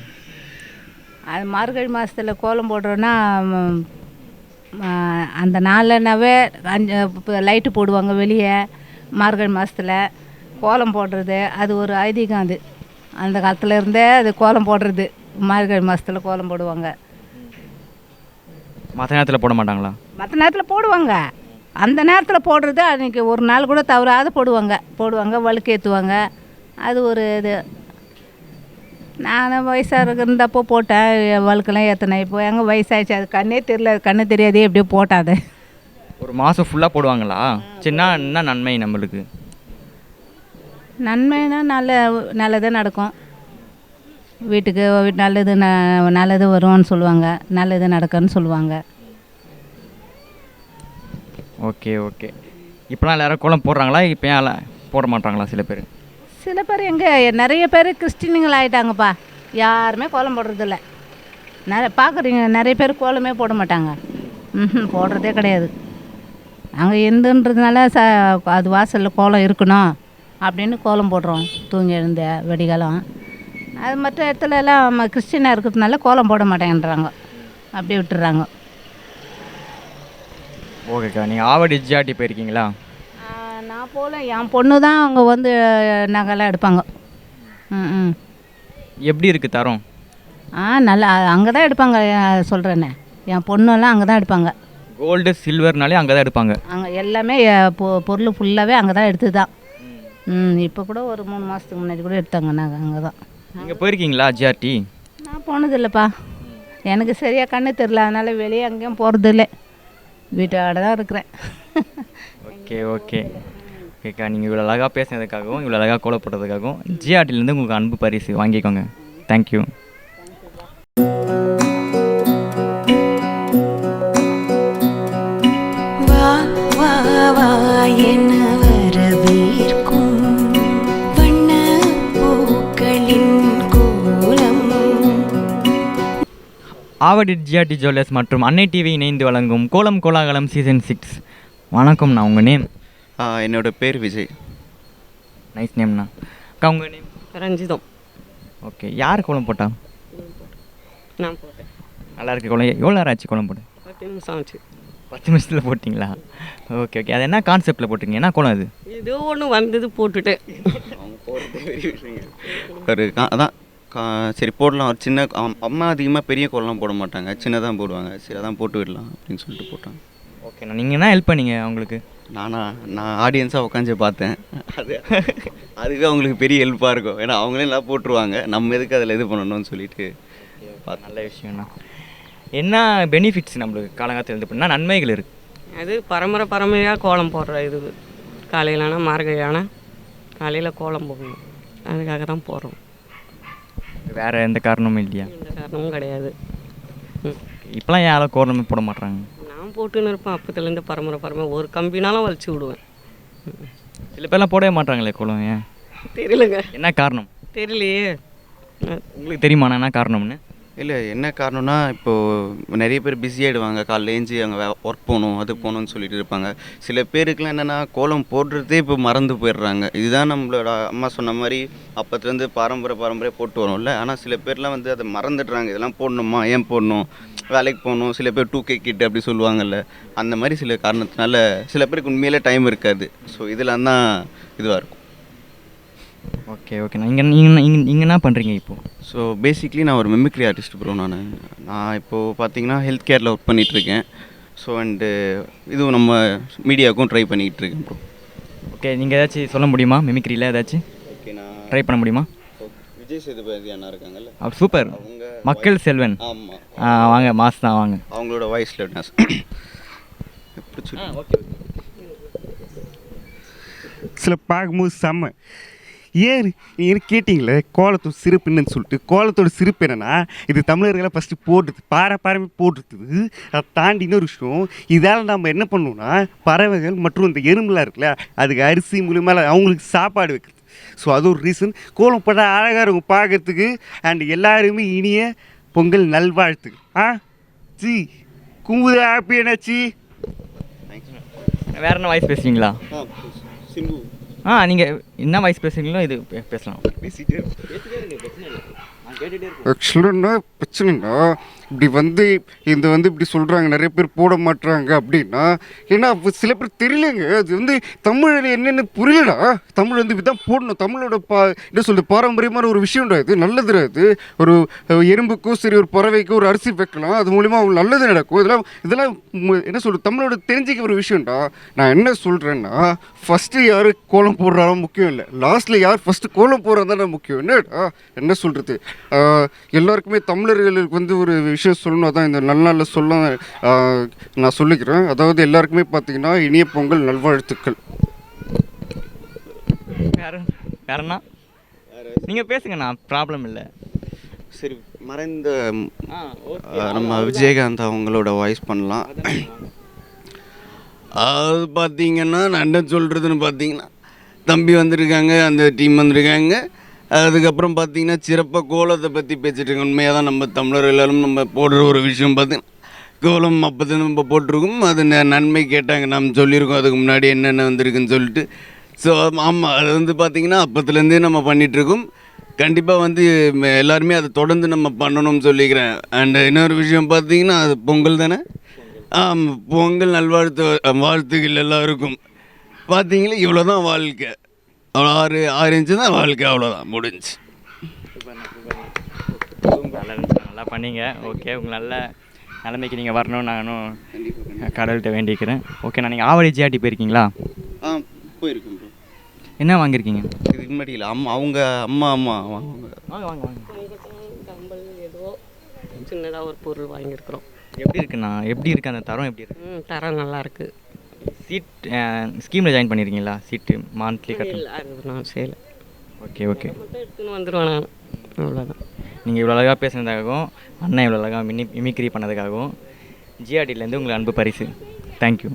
அது மார்கழி மாதத்தில் கோலம் போடுறோன்னா அந்த நாளனாவே லைட்டு போடுவாங்க வெளியே. மார்கழி மாதத்தில் கோலம் போடுறது அது ஒரு ஐதீகம். அந்த காலத்தில் இருந்தே அது கோலம் போடுறது, மார்கழி மாதத்தில் கோலம் போடுவாங்க. மற்ற நேரத்தில் போட மாட்டாங்களா? மற்ற நேரத்தில் போடுவாங்க, அந்த நேரத்தில் போடுறது அன்றைக்கி ஒரு நாள் கூட தவறாத போடுவாங்க வழுக்கேற்றுவாங்க. அது ஒரு இது. நான் வயசாக இருந்தப்போ போட்டேன், வழுக்கெல்லாம் ஏற்றினேன். இப்போ எங்கள் வயசாகிடுச்சு, அது கண்ணே தெரியல, கண்ணு தெரியாதே எப்படியோ போட்டாது. ஒரு மாதம் ஃபுல்லாக போடுவாங்களா? சின்ன என்ன நன்மை நம்மளுக்கு? நன்மைனா நல்லதே நடக்கும், வீட்டுக்கு நல்லது வரும்னு சொல்லுவாங்க, நல்லது நடக்கும்னு சொல்லுவாங்க. Okay okay. இப்போலாம் எல்லாரும் கோலம் போடுறாங்களா? இப்போ ஏன் போட மாட்டாங்களா சில பேர்? சில பேர் எங்கே, நிறைய பேர் கிறிஸ்டினுங்கள் ஆகிட்டாங்கப்பா, யாருமே கோலம் போடுறதில்ல. பார்க்குறீங்க, நிறைய பேர் கோலமே போட மாட்டாங்க. போடுறதே கிடையாது. அங்கே இந்துன்றதுனால அது வாசலில் கோலம் இருக்கணும் அப்படின்னு கோலம் போடுறோம், தூங்கி எழுந்த வெடிகாலம். அது மற்ற இடத்துல எல்லாம் கிறிஸ்டினாக இருக்கிறதுனால கோலம் போட மாட்டேங்கன்றாங்க, அப்படியே விட்டுறாங்க. ஓகேக்கா. நீங்கள் ஆவடி ஜிஆர்டி போயிருக்கீங்களா? நான் போகல, என் பொண்ணு தான் அவங்க வந்து நகைலாம் எடுப்பாங்க. எப்படி இருக்குது தரம்? நல்லா அங்கே தான் எடுப்பாங்க, சொல்கிறேன்னே, என் பொண்ணெல்லாம் அங்கே தான் எடுப்பாங்க. கோல்டு சில்வர்னாலே அங்கே தான் எடுப்பாங்க. அங்கே எல்லாமே பொருள் ஃபுல்லாகவே அங்கே தான் எடுத்து தான். இப்போ கூட ஒரு 3 மாதத்துக்கு முன்னாடி கூட எடுத்தாங்க நாங்கள் அங்கே தான். நீங்கள் போயிருக்கீங்களா ஜிஆர்டி? நான் போனதில்லைப்பா, எனக்கு சரியாக கண்ணு தெரில, அதனால் வெளியே அங்கேயும் போகிறதில்ல, வீட்டோட தான் இருக்கிறேன். ஓகே ஓகே ஓகேக்கா. நீங்கள் இவ்வளோ அழகாக பேசுனதுக்காகவும் இவ்வளோ அழகாக கோலம் போட்டதுக்காகவும் ஜிஆர்டிலேருந்து உங்களுக்கு அன்பு பரிசு வாங்கிக்கோங்க. தேங்க்யூ. ஆவடி ஜிஆர்டி ஜுவல்லர்ஸ் மற்றும் அன்னை டிவி இணைந்து வழங்கும் கோலம் கோலாகலம் சீசன் 6. வணக்கம். நான் உங்கள் நேம்? என்னோட பேர் விஜய். நைஸ் நேம்ண்ணா. அக்கா உங்கள் நேம்? ரஞ்சிதம். ஓகே. யார் கோலம் போட்டா? நான் போட்டேன். நல்லா இருக்கு கோலம். எவ்வளோ நேரம் ஆச்சு கோலம் போட்டு? 10 நிமிஷம் ஆச்சு. 10 நிமிஷத்தில் போட்டிங்களா? Okay okay. அது என்ன கான்செப்டில் போட்டிங்க? என்ன கோலம் அது? ஏதோ ஒன்று வந்தது போட்டுட்டேன். அவங்க போடுறதே பெரிய விஷயங்க. ஒரு அதான் சரி போடலாம். ஒரு சின்ன அம்மா அதிகமாக பெரிய கோலம் போட மாட்டாங்க, சின்னதான் போடுவாங்க. சரி அதான் போட்டு விடலாம் அப்படின்னு சொல்லிட்டு போட்டாங்க. ஓகேண்ணா. நீங்கள் என்ன ஹெல்ப் பண்ணீங்க அவங்களுக்கு? நான் ஆடியன்ஸாக உட்காந்து பார்த்தேன். அதுவே அவங்களுக்கு பெரிய ஹெல்ப்பாக இருக்கும், ஏன்னா அவங்களே நல்லா போட்டுருவாங்க, நம்ம எதுக்கு அதில் இது பண்ணணும்னு சொல்லிட்டு பார்த்து. நல்ல விஷயம்ண்ணா. என்ன பெனிஃபிட்ஸ் நம்மளுக்கு காலங்காலத்தில் இது பண்ணால் நன்மைகள் இருக்குது? அது பரம்பரையாக கோலம் போடுற இது. காலையிலானா மார்கழியான காலையில் கோலம் போடணும், அதுக்காக தான் போடுறோம். வேறு எந்த காரணமும் இல்லையா? எந்த காரணமும் கிடையாது. இப்போலாம் யாரும் கோலம் போட மாட்டாங்க. நான் போட்டுன்னு இருப்பேன் அப்போத்துலேருந்து பரம்பரை ஒரு கம்பினாலும் வலிச்சு விடுவேன். சில பேர்லாம் போடவே மாட்டாங்களே கோலம், ஏன் தெரியலங்க. என்ன காரணம் தெரியலையே. உங்களுக்கு தெரியுமாண்ணா என்ன காரணம்னு? இல்லை, என்ன காரணம்னா இப்போது நிறைய பேர் பிஸியாகிடுவாங்க, காலைல ஏஞ்சி அங்கே ஒர்க் போகணும் அது போகணுன்னு சொல்லிட்டு இருப்பாங்க. சில பேருக்குலாம் என்னென்னா கோலம் போடுறதே இப்போ மறந்து போயிடுறாங்க. இதுதான் நம்மளோட அம்மா சொன்ன மாதிரி அப்போத்துலேருந்து பாரம்பரிய போட்டு வரோம்ல. ஆனால் சில பேர்லாம் வந்து அதை மறந்துடுறாங்க, இதெல்லாம் போடணுமா, ஏன் போடணும், வேலைக்கு போகணும், சில பேர் 2K கிட் அப்படி சொல்லுவாங்கல்ல, அந்த மாதிரி சில காரணத்தினால சில பேருக்கு உண்மையிலே டைம் இருக்காது. ஸோ இதெல்லாம் தான் இதுவாக இருக்கும். ஓகே ஓகேண்ணா. நீங்கள் என்ன பண்ணுறீங்க இப்போது? ஸோ பேசிக்லி நான் ஒரு மிமிக்ரி ஆர்டிஸ்ட் ப்ரோ. நான் இப்போது பார்த்தீங்கன்னா ஹெல்த் கேரில் ஒர்க் பண்ணிகிட்ருக்கேன். ஸோ அண்டு இதுவும் நம்ம மீடியாவுக்கும் ட்ரை பண்ணிக்கிட்டு இருக்கேன் ப்ரோ. ஓகே. நீங்கள் ஏதாச்சும் சொல்ல முடியுமா மிமிக்ரியில் ஏதாச்சும்? ஓகே. நான் ட்ரை பண்ண முடியுமா? விஜய் சேதுபதி அண்ணா இருக்காங்கல்ல, அவர் சூப்பர், அவங்க மக்கள் செல்வன். ஆமாம், வாங்க மாஸ் தான் வாங்க. அவங்களோட வாய்ஸில் ஓகே. சில பார்க்கும்போது செம்ம ஏன் நீங்கள் கேட்டிங்களே கோலத்தோட சிறப்பு என்னன்னு சொல்லிட்டு. கோலத்தோட சிறப்பு என்னென்னா, இது தமிழர்களை ஃபஸ்ட்டு போடுறது, பாரம்பரியமாக போடுறது. அதை தாண்டி இன்னொரு விஷயம், இதால் நம்ம என்ன பண்ணுவோம்னா பறவைகள் மற்றும் இந்த எறும்புலாம் இருக்குல்ல, அதுக்கு அரிசி மூலியமாக அவங்களுக்கு சாப்பாடு வைக்கிறது. ஸோ அது ஒரு ரீசன். கோலம் போட்டால் அழகாக இருக்கும் பார்க்குறதுக்கு. அண்ட் எல்லாருமே இனிய பொங்கல் நல்வாழ்த்துக்கு. சி கும்புது ஹாப்பி என்னாச்சு. வேறு என்ன வாய்ஸ் பேசுவீங்களா? சிம்பு. நீங்கள் என்ன வாய்ஸ் பேசுகிறீங்களோ இது பேசலாம். ஆக்சுவலாக என்ன பிரச்சனைனா, இப்படி வந்து இப்படி சொல்கிறாங்க, நிறைய பேர் போட மாட்டுறாங்க அப்படின்னா, ஏன்னா சில பேர் தெரியலங்க, அது வந்து தமிழில் என்னென்னு புரியலடா. தமிழ் வந்து இப்படி தான் போடணும், தமிழோட என்ன சொல்கிறது பாரம்பரியமான ஒரு விஷயம்டா, இது நல்லதுடா. இது ஒரு எறும்புக்கும் சரி ஒரு பறவைக்கும் ஒரு அரிசி வைக்கலாம், அது மூலிமா அவங்க நல்லது நடக்கும். இதெல்லாம் என்ன சொல்கிறது தமிழோட தெரிஞ்சிக்க ஒரு விஷயம்டா. நான் என்ன சொல்கிறேன்னா, ஃபஸ்ட்டு யார் கோலம் போடுறாலும் முக்கியம் இல்லை, லாஸ்ட்டில் யார் ஃபஸ்ட்டு கோலம் போடுறது தானே முக்கியம். என்னடா என்ன சொல்கிறது, எல்லாருக்குமே தமிழர்களுக்கு வந்து ஒரு விஷயம் சொல்லணும், அதான் இந்த நல்ல நாளில் சொல்ல நான் சொல்லிக்கிறேன். அதாவது எல்லாருக்குமே பார்த்தீங்கன்னா இனிய பொங்கல் நல்வாழ்த்துக்கள். வேறண்ணா நீங்கள் பேசுங்கண்ணா, ப்ராப்ளம் இல்லை. சரி, மறைந்த நம்ம விஜயகாந்த் அவங்களோட வாய்ஸ் பண்ணலாம். அது பார்த்தீங்கன்னா நான் என்ன சொல்கிறதுன்னு பார்த்தீங்கன்னா, தம்பி வந்திருக்காங்க, அந்த டீம் வந்திருக்காங்க. அதுக்கப்புறம் பார்த்தீங்கன்னா சிறப்பாக கோலத்தை பற்றி பேசிகிட்டு இருக்கோம். உண்மையாக தான் நம்ம தமிழர் எல்லாரும் நம்ம போடுற ஒரு விஷயம் பார்த்தீங்கன்னா கோலம் அப்போது நம்ம போட்டிருக்கோம். அது நன்மை கேட்டாங்க, நம்ம சொல்லியிருக்கோம் அதுக்கு முன்னாடி என்னென்ன வந்திருக்குன்னு சொல்லிட்டு. ஸோ ஆமாம், அது வந்து பார்த்திங்கன்னா அப்போத்துலேருந்தே நம்ம பண்ணிகிட்ருக்கோம். கண்டிப்பாக வந்து எல்லாருமே அதை தொடர்ந்து நம்ம பண்ணணும்னு சொல்லிக்கிறேன். அண்ட் இன்னொரு விஷயம் பார்த்திங்கன்னா அது பொங்கல் தானே. ஆமாம், பொங்கல் வாழ்த்துக்கள் எல்லாருக்கும். பார்த்தீங்களா, இவ்வளோ தான் வாழ்க்கை, அவ்வளோ 6 இன்ச்சு தான் வாழ்க்கை, அவ்வளோதான் முடிஞ்சு. நல்லா பண்ணீங்க. ஓகே, உங்கள் நல்ல நிலைமைக்கு நீங்கள் வரணும்னு நானும் கடவுள்கிட்ட வேண்டிக்கிறேன். ஓகேண்ணா, நீங்கள் ஆவடி ஜிஆர்டி போயிருக்கீங்களா? போயிருக்கேன். என்ன வாங்கியிருக்கீங்க? இதுக்கு முன்னாடி இல்லை, அவங்க அம்மா வாங்க. கம்பல் ஏதோ சின்னதாக ஒரு பொருள் வாங்கியிருக்கிறோம். எப்படி இருக்குண்ணா, எப்படி இருக்குது அந்த தரம், எப்படி இருக்கு? தரம் நல்லா இருக்குது. சீட் ஸ்கீமில் ஜாயின் பண்ணியிருக்கீங்களா? சீட்டு மந்த்லி கட்டணும்? அது நான் செய்யலை. ஓகே மட்டும் எடுத்துன்னு வந்துடுவேன் நான், அவ்வளோதான். நீங்கள் இவ்வளோ அழகாக பேசுனதுக்காகவும் அண்ணன் இவ்வளோ அழகாக மிமிக்ரி பண்ணதுக்காகவும் ஜிஆர்டிலேருந்து உங்களுக்கு அன்பு பரிசு. தேங்க்யூ.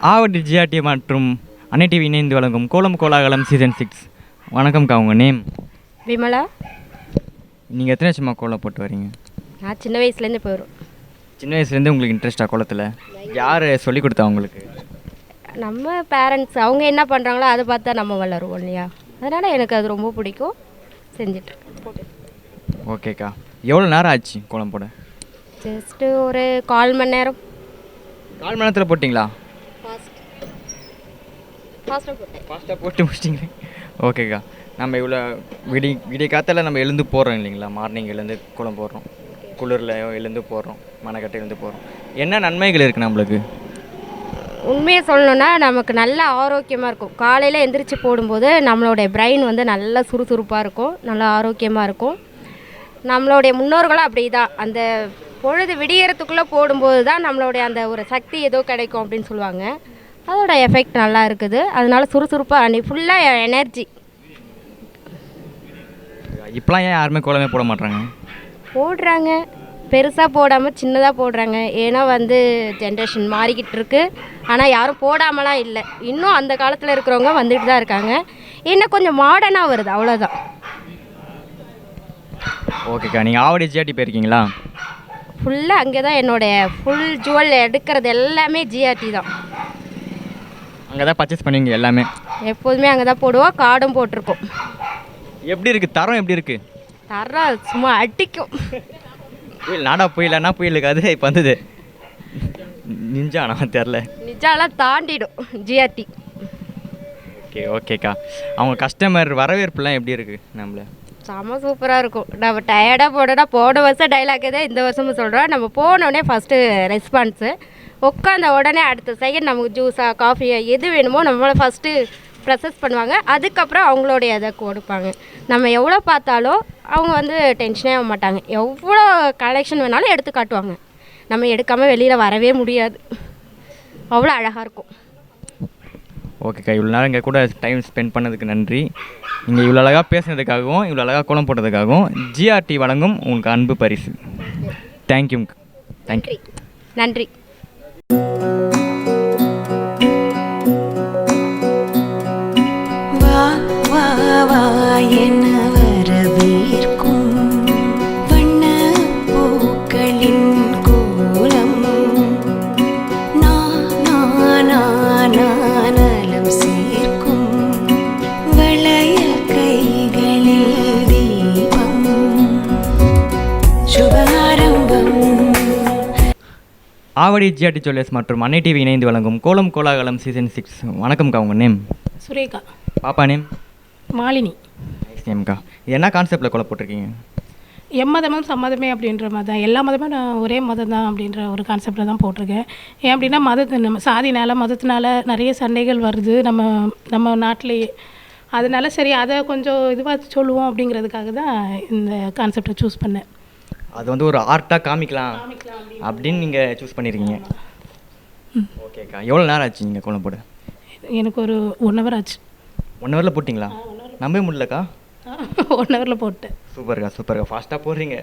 ஆவடி ஜிஆர்டி மற்றும் அன்னை டிவி இணைந்து வழங்கும் கோலம் கோலாகலம் சீசன் 6. வணக்கம்க்கா, உங்கள் நேம்? விமலா. நீங்கள் எத்தனை வருஷமா கோலம் போட்டு வரீங்க? நான் சின்ன வயசுலேருந்து போயிடும். சின்ன வயசுலேருந்து உங்களுக்கு இன்ட்ரெஸ்ட்டாக கோலத்தில்? யார் சொல்லி கொடுத்தா உங்களுக்கு? நம்ம பேரண்ட்ஸ் அவங்க என்ன பண்ணுறாங்களோ அதை பார்த்தா நம்ம வளருவோம் இல்லையா, அதனால் எனக்கு அது ரொம்ப பிடிக்கும், செஞ்சிட்ருக்கேன். ஓகேக்கா, எவ்வளோ நேரம் ஆச்சு கோலம் போட? ஜஸ்ட்டு ஒரு 1/4 மணி நேரம். 4 மணி நேரத்தில் போட்டிங்களா? ஃபாஸ்ட்டாக போட்டு முடிச்சிங்க. ஓகேக்கா, நம்ம இவ்வளோ விடிய காத்தால நம்ம எழுந்து போடுறோம் இல்லைங்களா, மார்னிங் எழுந்து கோலம் போடுறோம், குளிரில் எழுந்து போடுறோம், மனக்கட்டை எழுந்து போடுறோம். என்ன நன்மைகள் இருக்குது நம்மளுக்கு? உண்மையை சொல்லணுன்னா நமக்கு நல்ல ஆரோக்கியமாக இருக்கும். காலையில் எந்திரிச்சு போடும்போது நம்மளுடைய பிரெயின் வந்து நல்லா சுறுசுறுப்பாக இருக்கும், நல்லா ஆரோக்கியமாக இருக்கும். நம்மளுடைய முன்னோர்களும் அப்படி தான், அந்த பொழுது விடியறதுக்குள்ளே போடும்போது தான் நம்மளுடைய அந்த ஒரு சக்தி ஏதோ கிடைக்கும் அப்படின்னு சொல்லுவாங்க. அதோட எஃபெக்ட் நல்லா இருக்குது, அதனால சுறுசுறுப்பாக அன்றைக்கி ஃபுல்லாக எனர்ஜி. இப்போலாம் ஏன் யாருமே கோலமே போட மாட்டாங்க? போடுறாங்க, பெருசாக போடாமல் சின்னதாக போடுறாங்க. ஏன்னா வந்து ஜென்ரேஷன் மாறிக்கிட்டு இருக்கு. ஆனால் யாரும் போடாமலாம் இல்லை, இன்னும் அந்த காலத்தில் இருக்கிறவங்க வந்துட்டு தான் இருக்காங்க. இன்னும் கொஞ்சம் மாடர்னாக வருது, அவ்வளோதான். ஓகேக்கா, நீங்கள் ஆவடி ஜிஆர்டி போயிருக்கீங்களா? ஃபுல்லாக அங்கே தான் என்னுடைய ஃபுல் ஜுவல் எடுக்கிறது எல்லாமே ஜிஆர்டி தான். அங்கே தான் பர்ச்சேஸ் பண்ணுவீங்க எல்லாமே? எப்போதுமே அங்கே தான் போடுவோம், கார்டும் போட்டிருக்கோம். எப்படி இருக்குது தரம், எப்படி இருக்குது தரம்? சும்மா அடிக்கும். புயல் நாடா புயலன்னா புயலுக்கு அது இப்போ வந்தது நிஞ்சானா தெரில, நிஜாலாம் தாண்டிடும் ஜிஆர்டி. ஓகேக்கா, அவங்க கஸ்டமர் வரவேற்புலாம் எப்படி இருக்குது? நம்மள செம்ம சூப்பராக இருக்கும். நம்ம டயர்டாக போன வருஷம் டைலாக் தான் இந்த வருஷமும் சொல்கிறோம். நம்ம போனோடனே ஃபஸ்ட்டு ரெஸ்பான்ஸு, உட்காந்த உடனே அடுத்த செகண்ட் நமக்கு ஜூஸாக காஃபியா எது வேணுமோ நம்மளை ஃபஸ்ட்டு ப்ரெசஸ் பண்ணுவாங்க. அதுக்கப்புறம் அவங்களுடைய அதை கொடுப்பாங்க. நம்ம எவ்வளோ பார்த்தாலும் அவங்க வந்து டென்ஷனே ஆக மாட்டாங்க. எவ்வளோ கலெக்ஷன் வேணாலும் எடுத்து காட்டுவாங்க. நம்ம எடுக்காமல் வெளியில் வரவே முடியாது, அவ்வளோ அழகாக இருக்கும். ஓகேக்கா, இவ்வளோ நேரம் இங்கே கூட டைம் ஸ்பெண்ட் பண்ணதுக்கு நன்றி. நீங்கள் இவ்வளோ அழகாக பேசுனதுக்காகவும் இவ்வளோ அழகாக கோலம் போட்டதுக்காகவும் ஜிஆர்டி வழங்கும் உங்களுக்கு அன்பு பரிசு. தேங்க்யூ. தேங்க்யூ, நன்றி. வா என வரவேற்கும் வண்ண பூக்களின் கோலம் நலம் சேர்க்கும் வளையல் கைகளில் தீபம் சுபாரம்பம். ஆவடி ஜிஆர்டி ஜுவல்லர்ஸ் மற்றும் அன்னை டிவி இணைந்து வழங்கும் கோலம் கோலாகலம் சீசன் 6. வணக்கம்க்கா, உங்கள் நேம்? சுரேகா. பாப்பா நேம்? மாலினி. நைஸ் நேம்க்கா. இது என்ன கான்செப்டில் கோலம் போட்டிருக்கீங்க? எம்மதமும் சம்மதமே அப்படின்ற மாதிரி தான், எல்லா மதமும் நான் ஒரே மதம் தான் அப்படின்ற ஒரு கான்செப்டில் தான் போட்டிருக்கேன். ஏன் அப்படின்னா நம்ம சாதினால மதத்தினால நிறைய சண்டைகள் வருது நம்ம நாட்டிலேயே. அதனால சரி அதை கொஞ்சம் இதுவாக சொல்லுவோம் அப்படிங்கிறதுக்காக தான் இந்த கான்செப்டை சூஸ் பண்ணேன். அது வந்து ஒரு ஆர்ட்டாக காமிக்கலாம் அப்படின்னு நீங்கள் சூஸ் பண்ணியிருக்கீங்க. ஓகேக்கா. எவ்வளோ நேரம் ஆச்சு நீங்கள் கோலம் போட? எனக்கு ஒரு 1 hour ஆச்சு. 1 hourல போட்டிங்களா? நம்பவே முடியலக்கா. 1 hourல போட்டேன். சூப்பர்க்கா சூப்பர்க்கா, ஃபாஸ்ட்டாக போடுறீங்க.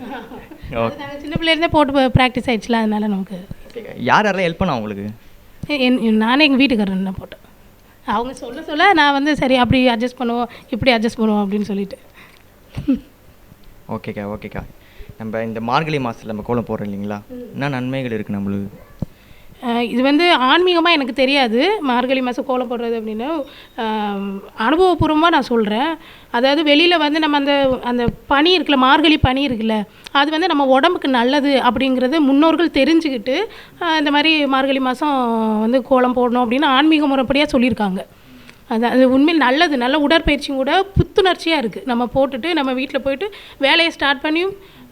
ஓகே. நாங்கள் சின்ன பிள்ளைலேருந்தே போட்டு ப்ராக்டிஸ் ஆகிடுச்சுல, அதனால நமக்கு. ஓகேக்கா. யாரெல்லாம் ஹெல்ப் பண்ணா உங்களுக்கு? நானே எங்கள் வீட்டுக்காரன் தான் போட்டேன். அவங்க சொல்ல நான் வந்து சரி அப்படி அட்ஜஸ்ட் பண்ணுவோம் இப்படி அட்ஜஸ்ட் பண்ணுவோம் அப்படின்னு சொல்லிட்டு. ஓகேக்கா ஓகேக்கா. நம்ம இந்த மார்கழி மாதத்தில் நம்ம கோலம் போடுறோம் இல்லைங்களா, என்ன நன்மைகள் இருக்குது நம்மளுக்கு? இது வந்து ஆன்மீகமாக எனக்கு தெரியாது மார்கழி மாதம் கோலம் போடுறது அப்படின்னு. அனுபவபூர்வமாக நான் சொல்கிறேன். அதாவது வெளியில் வந்து நம்ம அந்த பனி இருக்குல்ல, மார்கழி பனி இருக்குல்ல, அது வந்து நம்ம உடம்புக்கு நல்லது அப்படிங்கிறது முன்னோர்கள் தெரிஞ்சுக்கிட்டு இந்த மாதிரி மார்கழி மாதம் வந்து கோலம் போடணும் அப்படின்னு ஆன்மீக முறைப்படியாக சொல்லியிருக்காங்க. அது உண்மையில் நல்லது, நல்ல உடற்பயிற்சியும் கூட, புத்துணர்ச்சியாக இருக்குது. நம்ம போட்டுட்டு நம்ம வீட்டில் போயிட்டு வேலையை ஸ்டார்ட் பண்ணி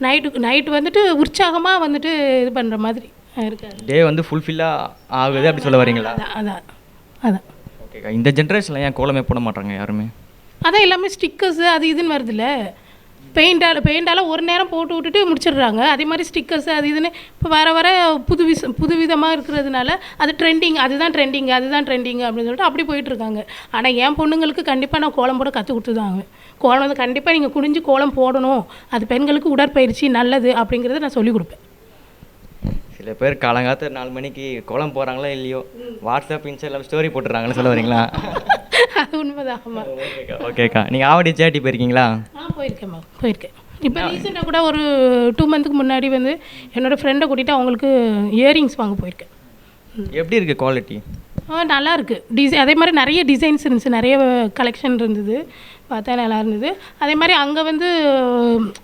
நைட்டு வந்துட்டு உற்சாகமாக வந்துட்டு இது பண்ணுற மாதிரி இருக்காது. டே வந்து ஃபுல்ஃபில்லாக ஆகுது அப்படி சொல்ல வரீங்களா? அதான். ஓகேக்கா. இந்த ஜென்ரேஷனில் ஏன் கோலமே போட மாட்டாங்க யாருமே? அதான் எல்லாமே ஸ்டிக்கர்ஸு அது இதுன்னு வருதுல்ல. பெயிண்டால் ஒரு நேரம் போட்டு விட்டுட்டு முடிச்சிடுறாங்க. அதே மாதிரி ஸ்டிக்கர்ஸு அது இதுன்னு இப்போ வர புதுவிதமாக இருக்கிறதுனால அது ட்ரெண்டிங், அதுதான் ட்ரெண்டிங் அப்படின்னு சொல்லிட்டு அப்படி போயிட்டுருக்காங்க. ஆனால் என் பொண்ணுங்களுக்கு கண்டிப்பாக நான் கோலம் போட கற்றுக் கொடுத்து தான் ஆகுவேன். கோலம் வந்து கண்டிப்பாக நீங்கள் குனிஞ்சு கோலம் போடணும், அது பெண்களுக்கு உடற்பயிற்சி நல்லது அப்படிங்கிறத நான் சொல்லிக் கொடுப்பேன். சில பேர் காலங்காலத்தில் 4 மணிக்கு கோலம் போகிறாங்களோ இல்லையோ வாட்ஸ்அப் இன்ஸ்டாகிராம் ஸ்டோரி போட்டுறாங்கன்னு சொல்ல வரீங்களா? அது உண்மைதான். ஆமாம். ஓகேக்கா. நீங்கள் ஆவடி ஜிஆர்டி போயிருக்கீங்களா? போயிருக்கேன். இப்போ ரீசெண்டாக கூட ஒரு 2 months முன்னாடி வந்து என்னோடய ஃப்ரெண்டை கூட்டிகிட்டு அவங்களுக்கு இயரிங்ஸ் வாங்க போயிருக்கேன். எப்படி இருக்குது குவாலிட்டி? நல்லா இருக்குது. அதே மாதிரி நிறைய டிசைன்ஸ் இருந்துச்சு, நிறைய கலெக்ஷன் இருந்தது, பார்த்தா நல்லா இருந்தது. அதே மாதிரி அங்கே வந்து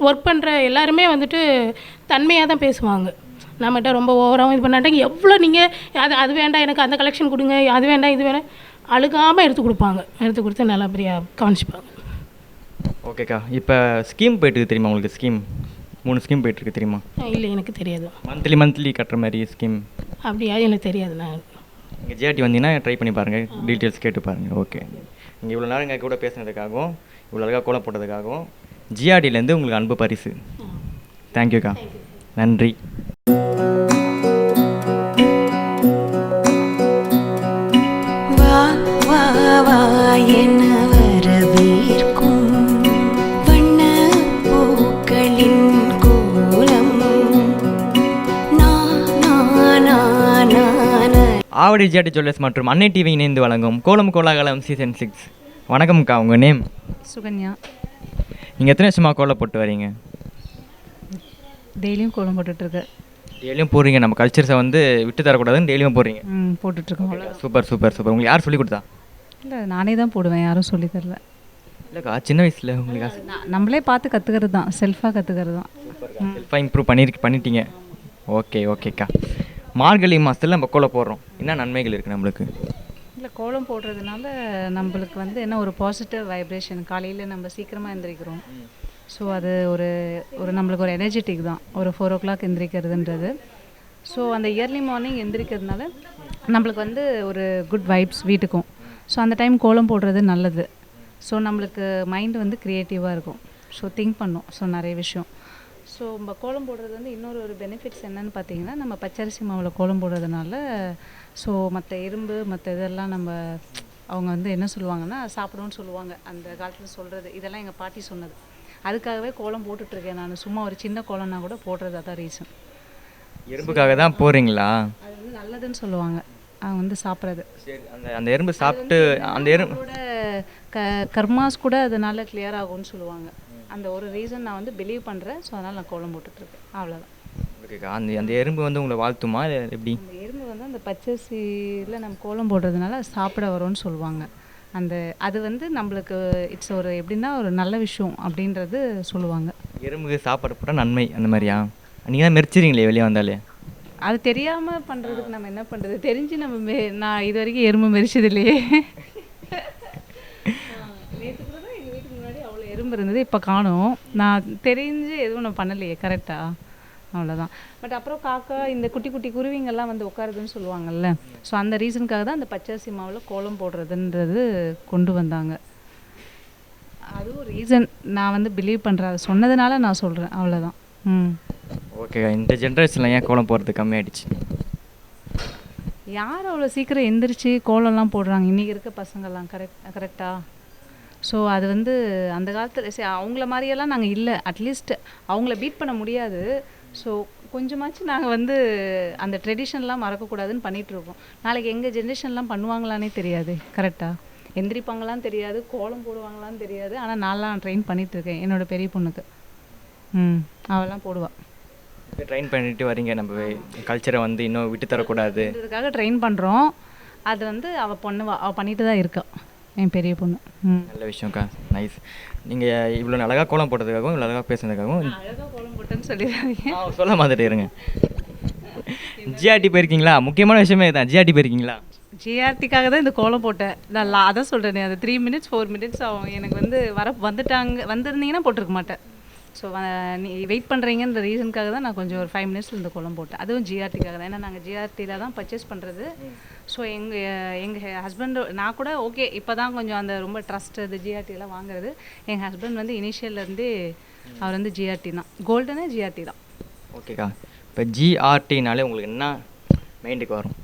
ஒர்க் பண்ணுற எல்லாருமே வந்துட்டு தன்மையாக தான் பேசுவாங்க. நம்மகிட்ட ரொம்ப ஓவராகவும் இது பண்ணாட்டாங்க. எவ்வளோ நீங்கள் அது வேண்டாம் எனக்கு அந்த கலெக்ஷன் கொடுங்க, அது வேண்டாம் இது வேணாம், அழுகாமல் எடுத்து கொடுத்து நல்லபடியாக கவனிச்சுப்பாங்க. ஓகேக்கா. இப்போ ஸ்கீம் போயிட்டுருக்கு தெரியுமா உங்களுக்கு? ஸ்கீம் 3 ஸ்கீம் போயிட்டுருக்கு தெரியுமா? இல்லை, எனக்கு தெரியாது. மந்த்லி கட்டுற மாதிரி ஸ்கீம். அப்படியா? எனக்கு தெரியாது. நான் இங்கே ஜிஆர்டி வந்தீங்கன்னா ட்ரை பண்ணி பாருங்கள், டீட்டெயில்ஸ் கேட்டு பாருங்கள். ஓகே. நீங்கள் இவ்வளோ நேரம் எங்கள் கூட பேசுனதுக்காகவும் இவ்வளோ அழகாக கோலம் போட்டதுக்காகவும் ஜிஆர்டிலேருந்து உங்களுக்கு அன்பு பரிசு. தேங்க்யூக்கா. நன்றி. என வரவேற்கும் வண்ண பூக்களின் கோலம் ஆவடி ஜிஆர்டி ஜுவல்லர்ஸ் மற்றும் அன்னை டிவி இணைந்து வழங்கும் கோலம் கோலாகலம் சீசன் 6. வணக்கம்க்கா, உங்கள் நேம்? சுகன்யா. நீங்கள் எத்தனை வருஷமாக கோலம் போட்டு வரீங்க? டெய்லியும் கோலம் போட்டுட்ருக்கேன். டெய்லியும் போடுறீங்க, நம்ம கல்ச்சர்ஸை வந்து விட்டு தரக்கூடாதுன்னு டெய்லியும் போடுறீங்க. போட்டுட்ருக்கோம். சூப்பர். உங்களுக்கு யார் சொல்லிக் கொடுத்தா? இல்லை, நானே தான் போடுவேன், யாரும் சொல்லி தரல. இல்லைக்கா, சின்ன வயசில் உங்களுக்கு நம்மளே பார்த்து கற்றுக்கிறது தான், செல்ஃபாக கற்றுக்கிறது தான். செல்ஃபாக இம்ப்ரூவ் பண்ணிட்டீங்க. ஓகேக்கா. மார்கழி மாதத்தில் நம்ம கோலம் போடுறோம், என்ன நன்மைகள் இருக்குது நம்மளுக்கு? இல்லை, கோலம் போடுறதுனால நம்மளுக்கு வந்து என்ன ஒரு பாசிட்டிவ் வைப்ரேஷன். காலையில் நம்ம சீக்கிரமாக எந்திரிக்கிறோம். ஸோ அது ஒரு நம்மளுக்கு ஒரு எனர்ஜெட்டிக் தான், ஒரு 4 o'clock எந்திரிக்கிறதுன்றது. ஸோ அந்த இயர்லி மார்னிங் எந்திரிக்கிறதுனால நம்மளுக்கு வந்து ஒரு குட் வைப்ஸ் வீட்டுக்கும். ஸோ அந்த டைம் கோலம் போடுறது நல்லது. ஸோ நம்மளுக்கு மைண்டு வந்து க்ரியேட்டிவாக இருக்கும். ஸோ திங்க் பண்ணும். ஸோ நிறைய விஷயம். ஸோ நம்ம கோலம் போடுறது வந்து இன்னொரு ஒரு பெனிஃபிட்ஸ் என்னென்னு பார்த்தீங்கன்னா, நம்ம பச்சரிசி மாவில் கோலம் போடுறதுனால ஸோ மற்ற எறும்பு மற்ற இதெல்லாம் நம்ம அவங்க வந்து என்ன சொல்லுவாங்கன்னா சாப்பிடுவோன்னு சொல்லுவாங்க. அந்த காலத்தில் சொல்கிறது இதெல்லாம் எங்கள் பாட்டி சொன்னது. அதுக்காகவே கோலம் போட்டுட்ருக்கேன் நான். சும்மா ஒரு சின்ன கோலம்னா கூட போடுறது அதான் ரீசன். எறும்புக்காக தான் போகிறீங்களா? அது வந்து நல்லதுன்னு சொல்லுவாங்க அவங்க வந்து சாப்பிட்றது. சரி, அந்த எறும்பு சாப்பிட்டு அந்த எறும்போட கர்மாஸ் கூட அதனால கிளியர் ஆகும்னு சொல்லுவாங்க. அந்த ஒரு ரீசன் நான் வந்து பிலீவ் பண்ணுறேன். ஸோ அதனால் நான் கோலம் போட்டுட்ருக்கேன், அவ்வளோதான். ஓகேக்கா. அந்த அந்த எறும்பு வந்து உங்களை வாழ்த்துமா இல்லை எப்படி? அந்த எறும்பு வந்து அந்த பச்சரிசியில் நம்ம கோலம் போடுறதுனால சாப்பிட வரும்னு சொல்லுவாங்க. அது வந்து நம்மளுக்கு இட்ஸ் ஒரு எப்படின்னா ஒரு நல்ல விஷயம் அப்படின்றது சொல்லுவாங்க. எறும்புக்கு சாப்பாடு போட்டால் நன்மை அந்த மாதிரியா? நீங்கள் தான் மெரிச்சிருங்களே வெளியே வந்தாலே. அது தெரியாமல் பண்ணுறதுக்கு நம்ம என்ன பண்ணுறது? தெரிஞ்சு நம்ம நான் இது வரைக்கும் எறும்பு மெரிச்சது இல்லையே. நேற்று கூட தான் எங்கள் வீட்டுக்கு முன்னாடி அவ்வளோ எறும்பு இருந்தது, இப்போ காணும். நான் தெரிஞ்சு எதுவும் நான் பண்ணலையே, கரெக்டாக, அவ்வளோதான். பட் அப்புறம் காக்கா இந்த குட்டி குட்டி குருவிங்கெல்லாம் வந்து உட்காருதுன்னு சொல்லுவாங்கல்ல, ஸோ அந்த ரீசனுக்காக தான் அந்த பச்சரிசி மாவில் கோலம் போடுறதுன்றது கொண்டு வந்தாங்க. அதுவும் ரீசன் நான் வந்து பிலீவ் பண்ணுறேன், அது சொன்னதுனால நான் சொல்கிறேன், அவ்வளோதான். ஓகேக்கா. இந்த ஜென்ரேஷனில் ஏன் கோலம் போடுறது கம்மியாயிடுச்சு? யார் அவ்வளோ சீக்கிரம் எந்திரிச்சு கோலம்லாம் போடுறாங்க இன்றைக்கி இருக்க பசங்கள்லாம்? கரெக்டாக. ஸோ அது வந்து அந்த காலத்தில் சரி அவங்கள மாதிரியெல்லாம் நாங்கள் இல்லை. அட்லீஸ்ட் அவங்கள பீட் பண்ண முடியாது. ஸோ கொஞ்சமாச்சும் நாங்கள் வந்து அந்த ட்ரெடிஷன்லாம் மறக்கக்கூடாதுன்னு பண்ணிகிட்ருக்கோம். நாளைக்கு எங்கள் ஜென்ரேஷன்லாம் பண்ணுவாங்களானே தெரியாது. கரெக்டாக எந்திரிப்பாங்களான்னு தெரியாது, கோலம் போடுவாங்களான்னு தெரியாது. ஆனால் நான்லாம் ட்ரெயின் பண்ணிகிட்ருக்கேன் என்னோடய பெரிய பொண்ணுக்கு. அவெல்லாம் போடுவாள். ட்ரெயின் பண்ணிட்டு வரீங்க, நம்ம கல்ச்சரை வந்து இன்னும் விட்டு தரக்கூடாது அதுக்காக ட்ரெயின் பண்ணுறோம். அது வந்து அவள் பண்ணிட்டு தான் இருக்கா, என் பெரிய பொண்ணு. நல்ல விஷயம்க்கா, நைஸ். நீங்கள் இவ்வளோ அழகாக கோலம் போட்டதுக்காகவும் இவ்வளோ அழகாக பேசுனதுக்காகவும் அழகாக கோலம் போட்டேன்னு சொல்லிடுறாங்க. சொல்ல மாதிரி இருங்க. ஜிஆர்டி போயிருக்கீங்களா? முக்கியமான விஷயமே தான், ஜிஆர்டி போயிருக்கீங்களா? ஜிஆர்டிக்காக தான் இந்த கோலம் போட்டேன். நான் அதான் சொல்கிறேனே, அது 3 minutes 4 minutes ஆகும் எனக்கு வந்து வந்திருந்தீங்கன்னா போட்டிருக்க மாட்டேன். ஸோ நீ வெயிட் பண்ணுறீங்கன்ற ரீசனுக்காக தான் நான் கொஞ்சம் ஒரு 5 minutes இந்த கோலம் போட்டேன். அதுவும் ஜிஆர்டிக்காக தான். ஏன்னா நாங்கள் ஜிஆர்டியில் தான் பர்ச்சேஸ் பண்ணுறது. ஸோ எங்கள் ஹஸ்பண்டு நான் கூட ஓகே இப்போ தான் கொஞ்சம் அந்த ரொம்ப ட்ரஸ்ட் அது ஜிஆர்டிலாம் வாங்குறது. எங்கள் ஹஸ்பண்ட் வந்து இனிஷியல்லேருந்தே அவர் வந்து ஜிஆர்டி தான், கோல்டனே ஜிஆர்டி தான். ஓகேக்கா. இப்போ ஜிஆர்டினாலே உங்களுக்கு என்ன மைண்டுக்கு வரும்?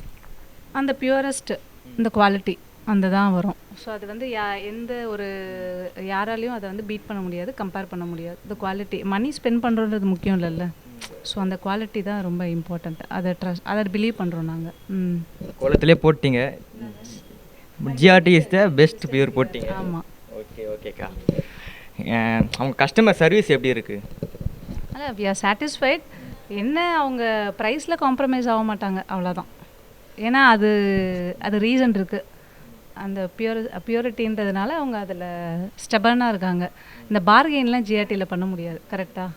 அந்த பியூரஸ்ட், இந்த குவாலிட்டி அந்த தான் வரும். ஸோ அது வந்து எந்த ஒரு யாராலையும் அதை வந்து பீட் பண்ண முடியாது, கம்பேர் பண்ண முடியாது. இந்த குவாலிட்டி மணி ஸ்பெண்ட் பண்ணுறது முக்கியம் இல்லைல்ல. ஸோ அந்த குவாலிட்டி தான் ரொம்ப இம்பார்ட்டண்ட். அதை பிலீவ் பண்ணுறோம் நாங்கள். கோலத்திலே போட்டிங்க, GRT is the best pure போட்டிங்க. ஆமாம். ஓகேக்கா. அவங்க கஸ்டமர் சர்வீஸ் எப்படி இருக்குது? அதான் வி ஆர் சாட்டிஸ்ஃபைட். என்ன அவங்க ப்ரைஸில் காம்ப்ரமைஸ் ஆக மாட்டாங்க, அவ்வளோதான். ஏன்னா அது ரீசன் இருக்குது. அந்த பியூரிட்டின்றதுனால அவங்க அதில் ஸ்டெபனாக இருக்காங்க. இந்த பார்கெயின்லாம் ஜிஆர்டியில் பண்ண முடியாது. கரெக்டாக.